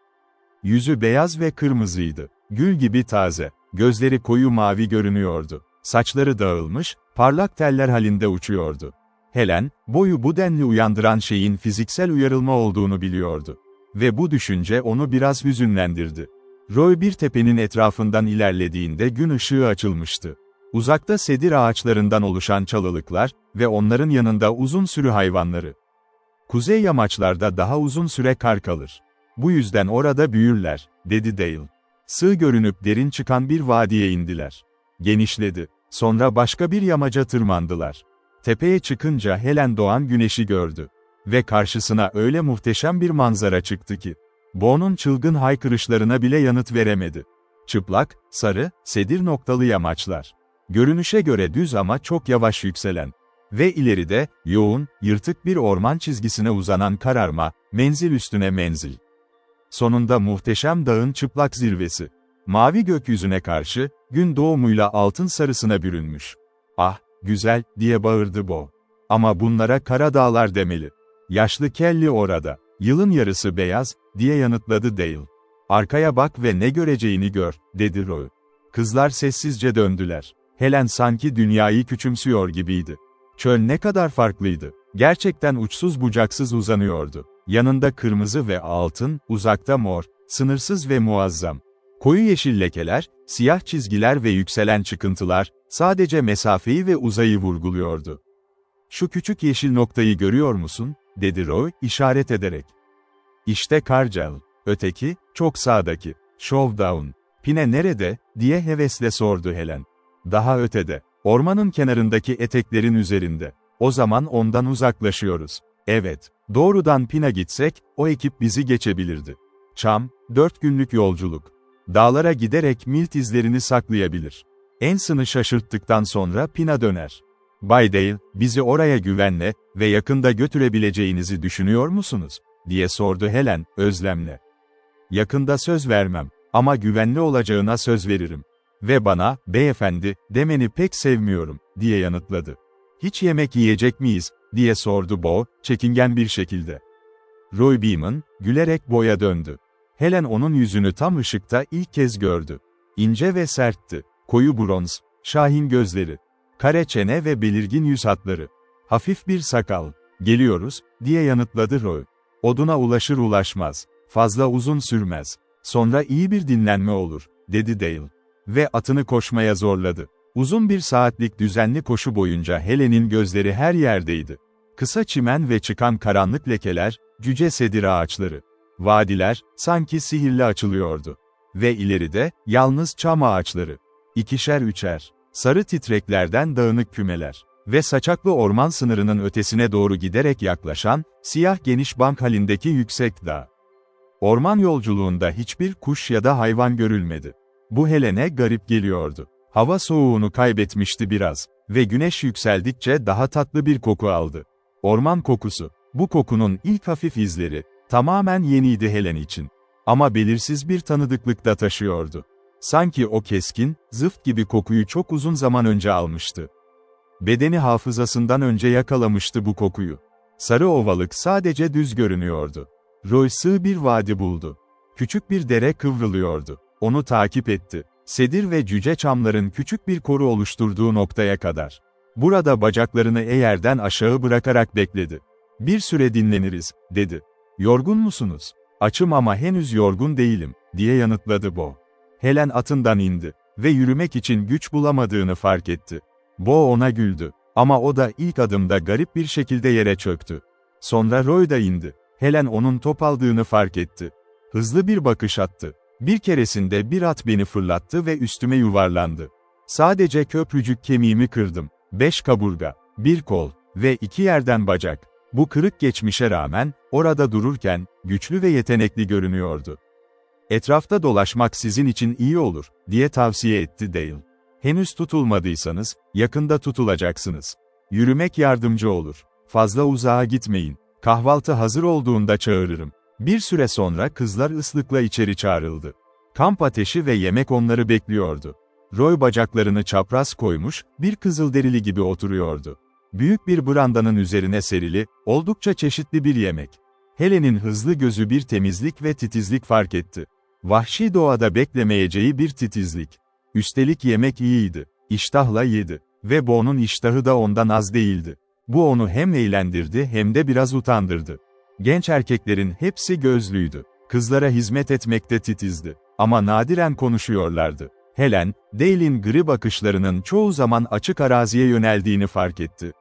Yüzü beyaz ve kırmızıydı. Gül gibi taze. Gözleri koyu mavi görünüyordu. Saçları dağılmış, parlak teller halinde uçuyordu. Helen, Bo'yu bu denli uyandıran şeyin fiziksel uyarılma olduğunu biliyordu. Ve bu düşünce onu biraz hüzünlendirdi. Roy bir tepenin etrafından ilerlediğinde gün ışığı açılmıştı. Uzakta sedir ağaçlarından oluşan çalılıklar ve onların yanında uzun sürü hayvanları. "Kuzey yamaçlarda daha uzun süre kar kalır. Bu yüzden orada büyürler," dedi Dale. Sığ görünüp derin çıkan bir vadiye indiler. Genişledi. Sonra başka bir yamaca tırmandılar. Tepeye çıkınca Helen doğan güneşi gördü. Ve karşısına öyle muhteşem bir manzara çıktı ki, Bo'nun çılgın haykırışlarına bile yanıt veremedi. Çıplak, sarı, sedir noktalı yamaçlar. Görünüşe göre düz ama çok yavaş yükselen. Ve ileride, yoğun, yırtık bir orman çizgisine uzanan kararma, menzil üstüne menzil. Sonunda muhteşem dağın çıplak zirvesi. Mavi gökyüzüne karşı, gün doğumuyla altın sarısına bürünmüş. "Ah, güzel," diye bağırdı Bo. "Ama bunlara kara dağlar demeli." "Yaşlı Kelly orada. Yılın yarısı beyaz," diye yanıtladı Dale. "Arkaya bak ve ne göreceğini gör," dedi Roy. Kızlar sessizce döndüler. Helen sanki dünyayı küçümsüyor gibiydi. Çöl ne kadar farklıydı. Gerçekten uçsuz bucaksız uzanıyordu. Yanında kırmızı ve altın, uzakta mor, sınırsız ve muazzam. Koyu yeşil lekeler, siyah çizgiler ve yükselen çıkıntılar, sadece mesafeyi ve uzayı vurguluyordu. "Şu küçük yeşil noktayı görüyor musun?" dedi Roy, işaret ederek. "İşte Karjel. Öteki, çok sağdaki. Showdown. Pine nerede?" diye hevesle sordu Helen. "Daha ötede. Ormanın kenarındaki eteklerin üzerinde. O zaman ondan uzaklaşıyoruz." "Evet. Doğrudan Pine'e gitsek, o ekip bizi geçebilirdi." "Çam, 4 günlük yolculuk. Dağlara giderek Milt izlerini saklayabilir. Anson'ı şaşırttıktan sonra Pine'a döner." "Bay Dale, bizi oraya güvenle ve yakında götürebileceğinizi düşünüyor musunuz?" diye sordu Helen, özlemle. "Yakında söz vermem. Ama güvenli olacağına söz veririm. Ve bana, beyefendi, demeni pek sevmiyorum," diye yanıtladı. "Hiç yemek yiyecek miyiz?" diye sordu Bo, çekingen bir şekilde. Roy Beeman, gülerek Bo'ya döndü. Helen onun yüzünü tam ışıkta ilk kez gördü. İnce ve sertti. Koyu bronz, şahin gözleri. Kare çene ve belirgin yüz hatları. Hafif bir sakal. Geliyoruz, diye yanıtladı Roy. Oduna ulaşır ulaşmaz. Fazla uzun sürmez. Sonra iyi bir dinlenme olur, dedi Dale. Ve atını koşmaya zorladı. Uzun bir saatlik düzenli koşu boyunca Helen'in gözleri her yerdeydi. Kısa çimen ve çıkan karanlık lekeler, cüce sedir ağaçları. Vadiler, sanki sihirli açılıyordu. Ve ileride, yalnız çam ağaçları. İkişer üçer, sarı titreklerden dağınık kümeler. Ve saçaklı orman sınırının ötesine doğru giderek yaklaşan, siyah geniş bank halindeki yüksek dağ. Orman yolculuğunda hiçbir kuş ya da hayvan görülmedi. Bu Helen'e garip geliyordu. Hava soğuğunu kaybetmişti biraz ve güneş yükseldikçe daha tatlı bir koku aldı. Orman kokusu. Bu kokunun ilk hafif izleri, tamamen yeniydi Helen için. Ama belirsiz bir tanıdıklık da taşıyordu. Sanki o keskin, zıft gibi kokuyu çok uzun zaman önce almıştı. Bedeni hafızasından önce yakalamıştı bu kokuyu. Sarı ovalık sadece düz görünüyordu. Roy sığ bir vadi buldu. Küçük bir dere kıvrılıyordu. Onu takip etti. Sedir ve cüce çamların küçük bir koru oluşturduğu noktaya kadar. Burada bacaklarını yerden aşağı bırakarak bekledi. Bir süre dinleniriz, dedi. Yorgun musunuz? Açım ama henüz yorgun değilim, diye yanıtladı Bo. Helen atından indi ve yürümek için güç bulamadığını fark etti. Bo ona güldü. Ama o da ilk adımda garip bir şekilde yere çöktü. Sonra Roy da indi. Helen onun top aldığını fark etti. Hızlı bir bakış attı. Bir keresinde bir at beni fırlattı ve üstüme yuvarlandı. Sadece köprücük kemiğimi kırdım. 5 kaburga, 1 kol ve 2 yerden bacak. Bu kırık geçmişe rağmen, orada dururken, güçlü ve yetenekli görünüyordu. Etrafta dolaşmak sizin için iyi olur, diye tavsiye etti Dale. Henüz tutulmadıysanız, yakında tutulacaksınız. Yürümek yardımcı olur. Fazla uzağa gitmeyin. Kahvaltı hazır olduğunda çağırırım. Bir süre sonra kızlar ıslıkla içeri çağrıldı. Kamp ateşi ve yemek onları bekliyordu. Roy bacaklarını çapraz koymuş, bir kızılderili gibi oturuyordu. Büyük bir brandanın üzerine serili, oldukça çeşitli bir yemek. Helen'in hızlı gözü bir temizlik ve titizlik fark etti. Vahşi doğada beklemeyeceği bir titizlik. Üstelik yemek iyiydi. İştahla yedi. Ve Bo'nun iştahı da ondan az değildi. Bu onu hem eğlendirdi hem de biraz utandırdı. Genç erkeklerin hepsi gözlüydü. Kızlara hizmet etmekte titizdi. Ama nadiren konuşuyorlardı. Helen, Dale'in gri bakışlarının çoğu zaman açık araziye yöneldiğini fark etti.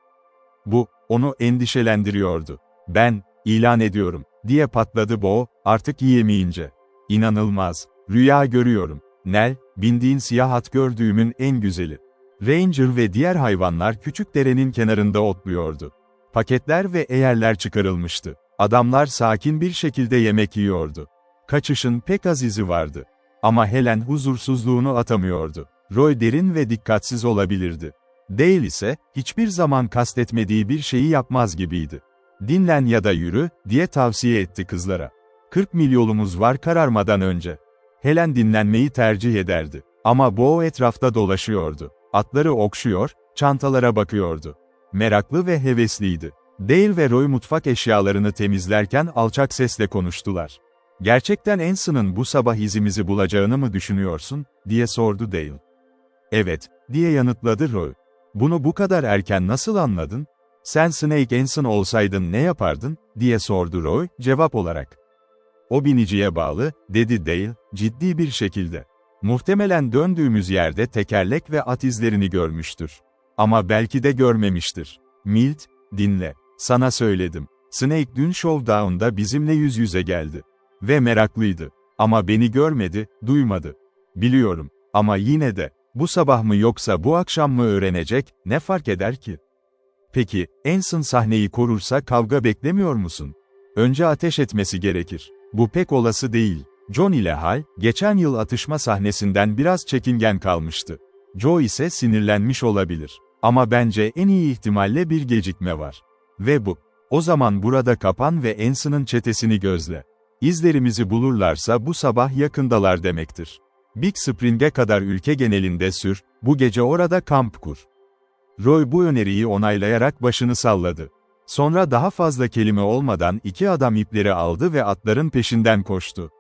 Bu, onu endişelendiriyordu. Ben, ilan ediyorum, diye patladı Bo, artık yiyemeyince. İnanılmaz. Rüya görüyorum. Nell, bindiğin siyah at gördüğümün en güzeli. Ranger ve diğer hayvanlar küçük derenin kenarında otluyordu. Paketler ve eğerler çıkarılmıştı. Adamlar sakin bir şekilde yemek yiyordu. Kaçışın pek az izi vardı. Ama Helen huzursuzluğunu atamıyordu. Roy derin ve dikkatsiz olabilirdi. Dale ise, hiçbir zaman kastetmediği bir şeyi yapmaz gibiydi. Dinlen ya da yürü, diye tavsiye etti kızlara. 40 mil yolumuz var kararmadan önce. Helen dinlenmeyi tercih ederdi. Ama Bo etrafta dolaşıyordu. Atları okşuyor, çantalara bakıyordu. Meraklı ve hevesliydi. Dale ve Roy mutfak eşyalarını temizlerken alçak sesle konuştular. Gerçekten Anson'ın bu sabah izimizi bulacağını mı düşünüyorsun, diye sordu Dale. Evet, diye yanıtladı Roy. Bunu bu kadar erken nasıl anladın? Sen Snake Anson olsaydın ne yapardın, diye sordu Roy, cevap olarak. O biniciye bağlı, dedi Dale, ciddi bir şekilde. Muhtemelen döndüğümüz yerde tekerlek ve at izlerini görmüştür. Ama belki de görmemiştir. Milt, dinle. Sana söyledim. Snake dün Showdown'da bizimle yüz yüze geldi. Ve meraklıydı. Ama beni görmedi, duymadı. Biliyorum. Ama yine de, bu sabah mı yoksa bu akşam mı öğrenecek, ne fark eder ki? Peki, Anson sahneyi korursa kavga beklemiyor musun? Önce ateş etmesi gerekir. Bu pek olası değil. John ile Hal, geçen yıl atışma sahnesinden biraz çekingen kalmıştı. Joe ise sinirlenmiş olabilir. Ama bence en iyi ihtimalle bir gecikme var. Ve bu. O zaman burada kapan ve Anson'ın çetesini gözle. İzlerimizi bulurlarsa bu sabah yakındalar demektir. Big Spring'e kadar ülke genelinde sür, bu gece orada kamp kur. Roy bu öneriyi onaylayarak başını salladı. Sonra daha fazla kelime olmadan 2 adam ipleri aldı ve atların peşinden koştu.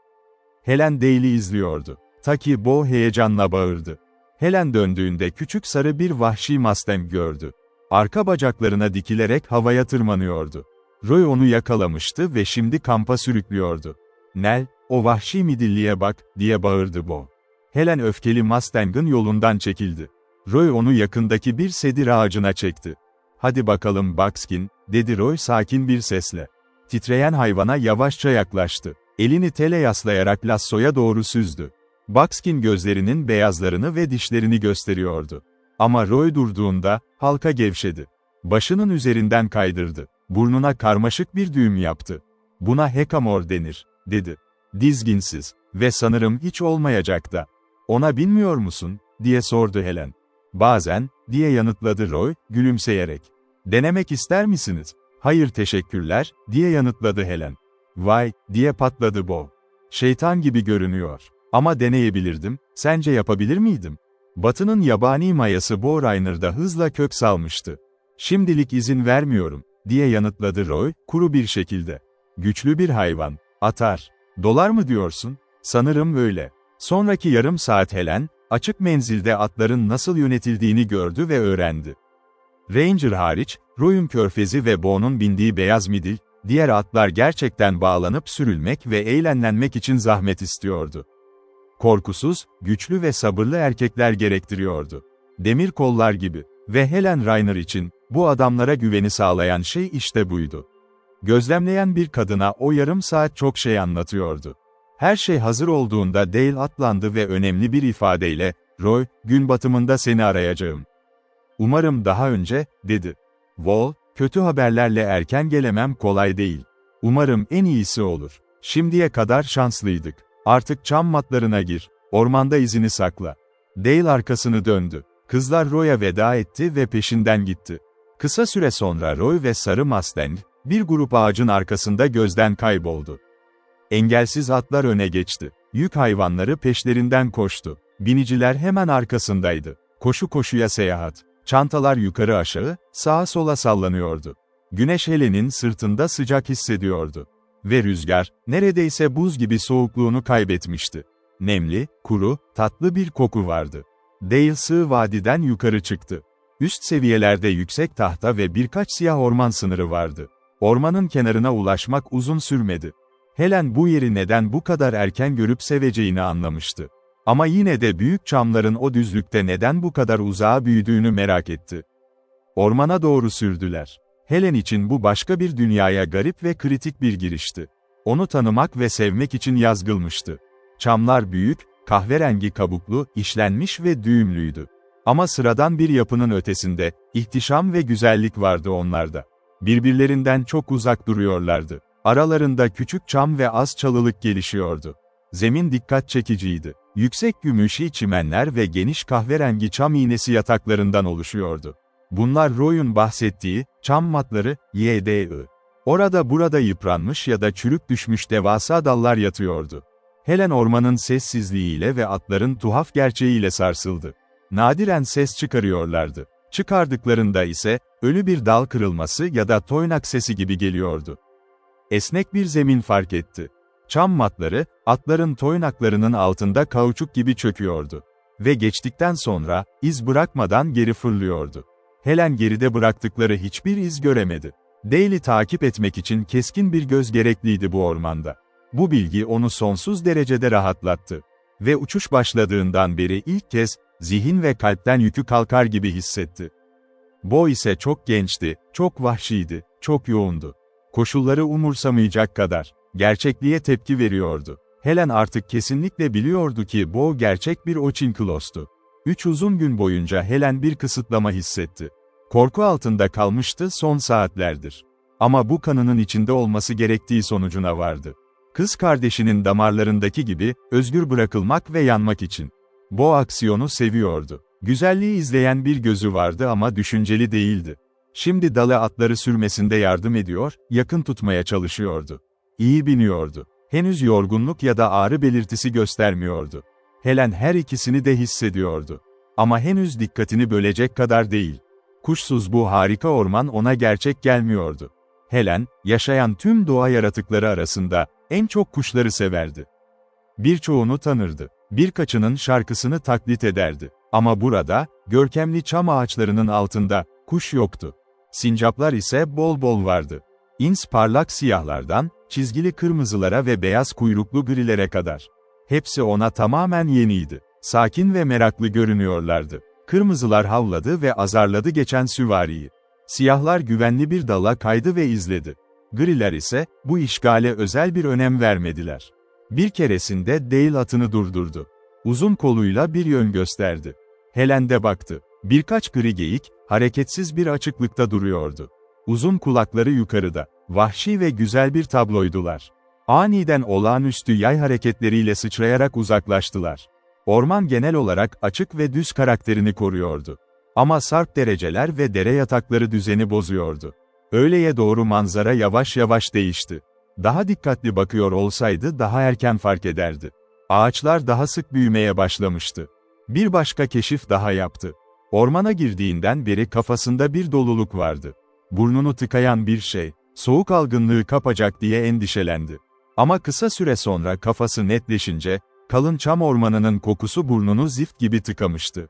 Helen Dale'i izliyordu. Ta ki Bo heyecanla bağırdı. Helen döndüğünde küçük sarı bir vahşi Mustang gördü. Arka bacaklarına dikilerek havaya tırmanıyordu. Roy onu yakalamıştı ve şimdi kampa sürüklüyordu. "Nell, o vahşi midilliye bak," diye bağırdı Bo. Helen öfkeli Mustang'ın yolundan çekildi. Roy onu yakındaki bir sedir ağacına çekti. "Hadi bakalım Buckskin," dedi Roy sakin bir sesle. Titreyen hayvana yavaşça yaklaştı. Elini tele yaslayarak lassoya doğru süzdü. Buckskin gözlerinin beyazlarını ve dişlerini gösteriyordu. Ama Roy durduğunda, halka gevşedi. Başının üzerinden kaydırdı. Burnuna karmaşık bir düğüm yaptı. "Buna hackamore denir," dedi. "Dizginsiz ve sanırım hiç olmayacak da. Ona binmiyor musun?" diye sordu Helen. "Bazen," diye yanıtladı Roy, gülümseyerek. "Denemek ister misiniz?" "Hayır teşekkürler," diye yanıtladı Helen. "Vay," diye patladı Bo. "Şeytan gibi görünüyor. Ama deneyebilirdim, sence yapabilir miydim?" Batı'nın yabani mayası Bo Reiner'da hızla kök salmıştı. "Şimdilik izin vermiyorum," diye yanıtladı Roy, kuru bir şekilde. "Güçlü bir hayvan. Atar. Dolar mı diyorsun?" "Sanırım öyle." Sonraki yarım saat Helen, açık menzilde atların nasıl yönetildiğini gördü ve öğrendi. Ranger hariç, Roy'un körfezi ve Bo'nun bindiği beyaz midil, diğer atlar gerçekten bağlanıp sürülmek ve eğlenlenmek için zahmet istiyordu. Korkusuz, güçlü ve sabırlı erkekler gerektiriyordu. Demir kollar gibi. Ve Helen Reiner için, bu adamlara güveni sağlayan şey işte buydu. Gözlemleyen bir kadına o yarım saat çok şey anlatıyordu. Her şey hazır olduğunda Dale atlandı ve önemli bir ifadeyle, "Roy, gün batımında seni arayacağım." "Umarım daha önce," dedi. "Wall, kötü haberlerle erken gelemem kolay değil. Umarım en iyisi olur. Şimdiye kadar şanslıydık. Artık çam matlarına gir, ormanda izini sakla." Dale arkasını döndü. Kızlar Roy'a veda etti ve peşinden gitti. Kısa süre sonra Roy ve sarı Mustang, bir grup ağacın arkasında gözden kayboldu. Engelsiz atlar öne geçti. Yük hayvanları peşlerinden koştu. Biniciler hemen arkasındaydı. Koşu koşuya seyahat. Çantalar yukarı aşağı, sağa sola sallanıyordu. Güneş Helen'in sırtında sıcak hissediyordu. Ve rüzgar, neredeyse buz gibi soğukluğunu kaybetmişti. Nemli, kuru, tatlı bir koku vardı. Dale sığ vadiden yukarı çıktı. Üst seviyelerde yüksek tahta ve birkaç siyah orman sınırı vardı. Ormanın kenarına ulaşmak uzun sürmedi. Helen bu yeri neden bu kadar erken görüp seveceğini anlamıştı. Ama yine de büyük çamların o düzlükte neden bu kadar uzağa büyüdüğünü merak etti. Ormana doğru sürdüler. Helen için bu başka bir dünyaya garip ve kritik bir girişti. Onu tanımak ve sevmek için yazgılmıştı. Çamlar büyük, kahverengi kabuklu, işlenmiş ve düğümlüydü. Ama sıradan bir yapının ötesinde, ihtişam ve güzellik vardı onlarda. Birbirlerinden çok uzak duruyorlardı. Aralarında küçük çam ve az çalılık gelişiyordu. Zemin dikkat çekiciydi. Yüksek gümüşi çimenler ve geniş kahverengi çam iğnesi yataklarından oluşuyordu. Bunlar Roy'un bahsettiği, çam matları, YDI. Orada burada yıpranmış ya da çürük düşmüş devasa dallar yatıyordu. Helen ormanın sessizliğiyle ve atların tuhaf gerçeğiyle sarsıldı. Nadiren ses çıkarıyorlardı. Çıkardıklarında ise, ölü bir dal kırılması ya da toynak sesi gibi geliyordu. Esnek bir zemin fark etti. Çam matları, atların toynaklarının altında kauçuk gibi çöküyordu. Ve geçtikten sonra, iz bırakmadan geri fırlıyordu. Helen geride bıraktıkları hiçbir iz göremedi. Dale'i takip etmek için keskin bir göz gerekliydi bu ormanda. Bu bilgi onu sonsuz derecede rahatlattı. Ve uçuş başladığından beri ilk kez, zihin ve kalpten yükü kalkar gibi hissetti. Bo ise çok gençti, çok vahşiydi, çok yoğundu. Koşulları umursamayacak kadar, gerçekliğe tepki veriyordu. Helen artık kesinlikle biliyordu ki Bo gerçek bir Oçinklos'tu. 3 uzun gün boyunca Helen bir kısıtlama hissetti. Korku altında kalmıştı son saatlerdir. Ama bu kanının içinde olması gerektiği sonucuna vardı. Kız kardeşinin damarlarındaki gibi, özgür bırakılmak ve yanmak için. Bo aksiyonu seviyordu. Güzelliği izleyen bir gözü vardı ama düşünceli değildi. Şimdi dalı atları sürmesinde yardım ediyor, yakın tutmaya çalışıyordu. İyi biniyordu. Henüz yorgunluk ya da ağrı belirtisi göstermiyordu. Helen her ikisini de hissediyordu. Ama henüz dikkatini bölecek kadar değil. Kuşsuz bu harika orman ona gerçek gelmiyordu. Helen, yaşayan tüm doğa yaratıkları arasında, en çok kuşları severdi. Birçoğunu tanırdı. Birkaçının şarkısını taklit ederdi. Ama burada, görkemli çam ağaçlarının altında, kuş yoktu. Sincaplar ise bol bol vardı. İns parlak siyahlardan, çizgili kırmızılara ve beyaz kuyruklu grilere kadar. Hepsi ona tamamen yeniydi. Sakin ve meraklı görünüyorlardı. Kırmızılar havladı ve azarladı geçen süvariyi. Siyahlar güvenli bir dala kaydı ve izledi. Griler ise, bu işgale özel bir önem vermediler. Bir keresinde Dale atını durdurdu. Uzun koluyla bir yön gösterdi. Helen de baktı. Birkaç gri geyik, hareketsiz bir açıklıkta duruyordu. Uzun kulakları yukarıda. Vahşi ve güzel bir tabloydular. Aniden olağanüstü yay hareketleriyle sıçrayarak uzaklaştılar. Orman genel olarak açık ve düz karakterini koruyordu. Ama sarp dereceler ve dere yatakları düzeni bozuyordu. Öğleye doğru manzara yavaş yavaş değişti. Daha dikkatli bakıyor olsaydı daha erken fark ederdi. Ağaçlar daha sık büyümeye başlamıştı. Bir başka keşif daha yaptı. Ormana girdiğinden beri kafasında bir doluluk vardı. Burnunu tıkayan bir şey, soğuk algınlığı kapacak diye endişelendi. Ama kısa süre sonra kafası netleşince, kalın çam ormanının kokusu burnunu zift gibi tıkamıştı.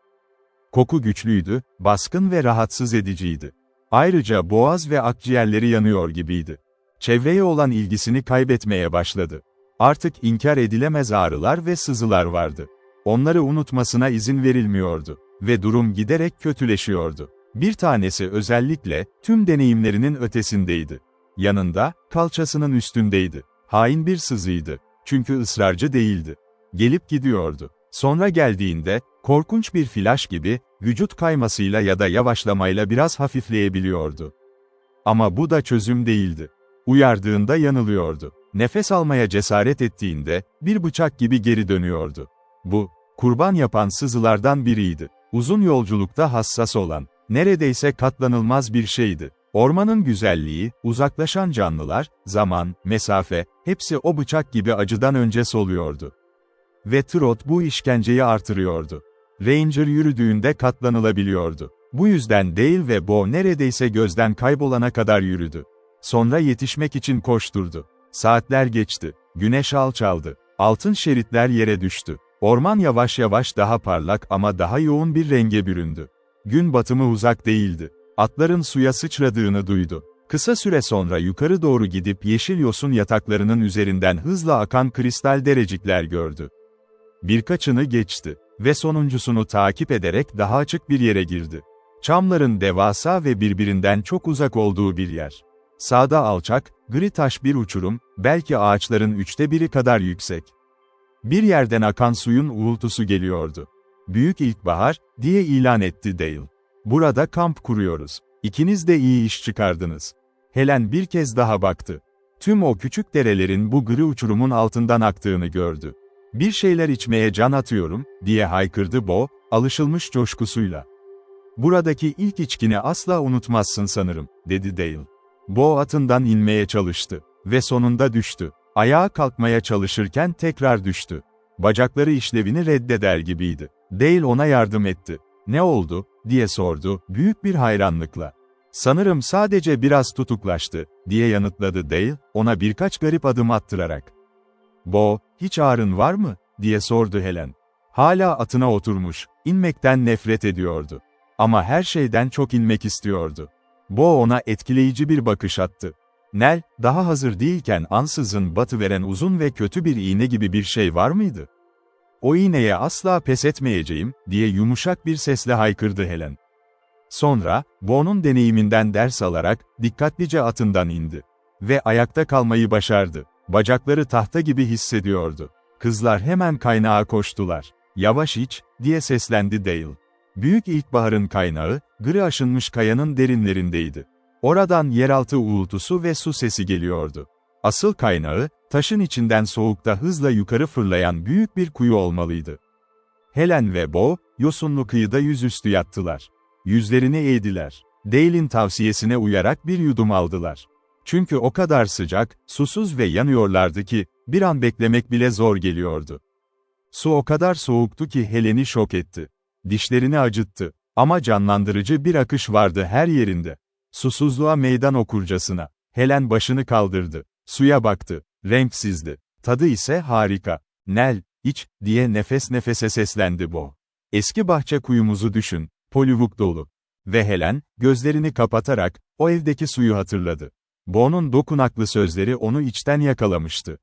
Koku güçlüydü, baskın ve rahatsız ediciydi. Ayrıca boğaz ve akciğerleri yanıyor gibiydi. Çevreye olan ilgisini kaybetmeye başladı. Artık inkar edilemez ağrılar ve sızılar vardı. Onları unutmasına izin verilmiyordu ve durum giderek kötüleşiyordu. Bir tanesi özellikle, tüm deneyimlerinin ötesindeydi. Yanında, kalçasının üstündeydi. Hain bir sızıydı. Çünkü ısrarcı değildi. Gelip gidiyordu. Sonra geldiğinde, korkunç bir flash gibi, vücut kaymasıyla ya da yavaşlamayla biraz hafifleyebiliyordu. Ama bu da çözüm değildi. Uyardığında yanılıyordu. Nefes almaya cesaret ettiğinde, bir bıçak gibi geri dönüyordu. Bu, kurban yapan sızılardan biriydi. Uzun yolculukta hassas olan, neredeyse katlanılmaz bir şeydi. Ormanın güzelliği, uzaklaşan canlılar, zaman, mesafe, hepsi o bıçak gibi acıdan önce soluyordu. Ve Trot bu işkenceyi artırıyordu. Ranger yürüdüğünde katlanılabiliyordu. Bu yüzden Dale ve Bo neredeyse gözden kaybolana kadar yürüdü. Sonra yetişmek için koşturdu. Saatler geçti. Güneş alçaldı. Altın şeritler yere düştü. Orman yavaş yavaş daha parlak ama daha yoğun bir renge büründü. Gün batımı uzak değildi. Atların suya sıçradığını duydu. Kısa süre sonra yukarı doğru gidip yeşil yosun yataklarının üzerinden hızla akan kristal derecikler gördü. Birkaçını geçti ve sonuncusunu takip ederek daha açık bir yere girdi. Çamların devasa ve birbirinden çok uzak olduğu bir yer. Sağda alçak, gri taş bir uçurum, belki ağaçların 1/3 kadar yüksek. Bir yerden akan suyun uğultusu geliyordu. "Büyük ilkbahar," diye ilan etti Dale. "Burada kamp kuruyoruz. İkiniz de iyi iş çıkardınız." Helen bir kez daha baktı. Tüm o küçük derelerin bu gri uçurumun altından aktığını gördü. "Bir şeyler içmeye can atıyorum," diye haykırdı Bo, alışılmış coşkusuyla. "Buradaki ilk içkini asla unutmazsın sanırım," dedi Dale. Bo atından inmeye çalıştı. Ve sonunda düştü. Ayağa kalkmaya çalışırken tekrar düştü. Bacakları işlevini reddeder gibiydi. Dale ona yardım etti. "Ne oldu?" diye sordu, büyük bir hayranlıkla. "Sanırım sadece biraz tutuklaştı," diye yanıtladı Dale, ona birkaç garip adım attırarak. "Bo, hiç ağrın var mı?" diye sordu Helen. Hala atına oturmuş, inmekten nefret ediyordu. Ama her şeyden çok inmek istiyordu. Bo ona etkileyici bir bakış attı. "Nell, daha hazır değilken ansızın batıveren uzun ve kötü bir iğne gibi bir şey var mıydı?" "O iğneye asla pes etmeyeceğim," diye yumuşak bir sesle haykırdı Helen. Sonra, Bo'nun deneyiminden ders alarak, dikkatlice atından indi. Ve ayakta kalmayı başardı. Bacakları tahta gibi hissediyordu. Kızlar hemen kaynağa koştular. "Yavaş iç," diye seslendi Dale. Büyük ilkbaharın kaynağı, gri aşınmış kayanın derinlerindeydi. Oradan yeraltı uğultusu ve su sesi geliyordu. Asıl kaynağı, taşın içinden soğukta hızla yukarı fırlayan büyük bir kuyu olmalıydı. Helen ve Bo, yosunlu kıyıda yüzüstü yattılar. Yüzlerini eğdiler. Dale'in tavsiyesine uyarak bir yudum aldılar. Çünkü o kadar sıcak, susuz ve yanıyorlardı ki, bir an beklemek bile zor geliyordu. Su o kadar soğuktu ki Helen'i şok etti. Dişlerini acıttı. Ama canlandırıcı bir akış vardı her yerinde. Susuzluğa meydan okurcasına. Helen başını kaldırdı. Suya baktı. Renksizdi. Tadı ise harika. "Nell, iç," diye nefes nefese seslendi Bo. "Eski bahçe kuyumuzu düşün, polivuk dolu." Ve Helen, gözlerini kapatarak, o evdeki suyu hatırladı. Bo'nun dokunaklı sözleri onu içten yakalamıştı.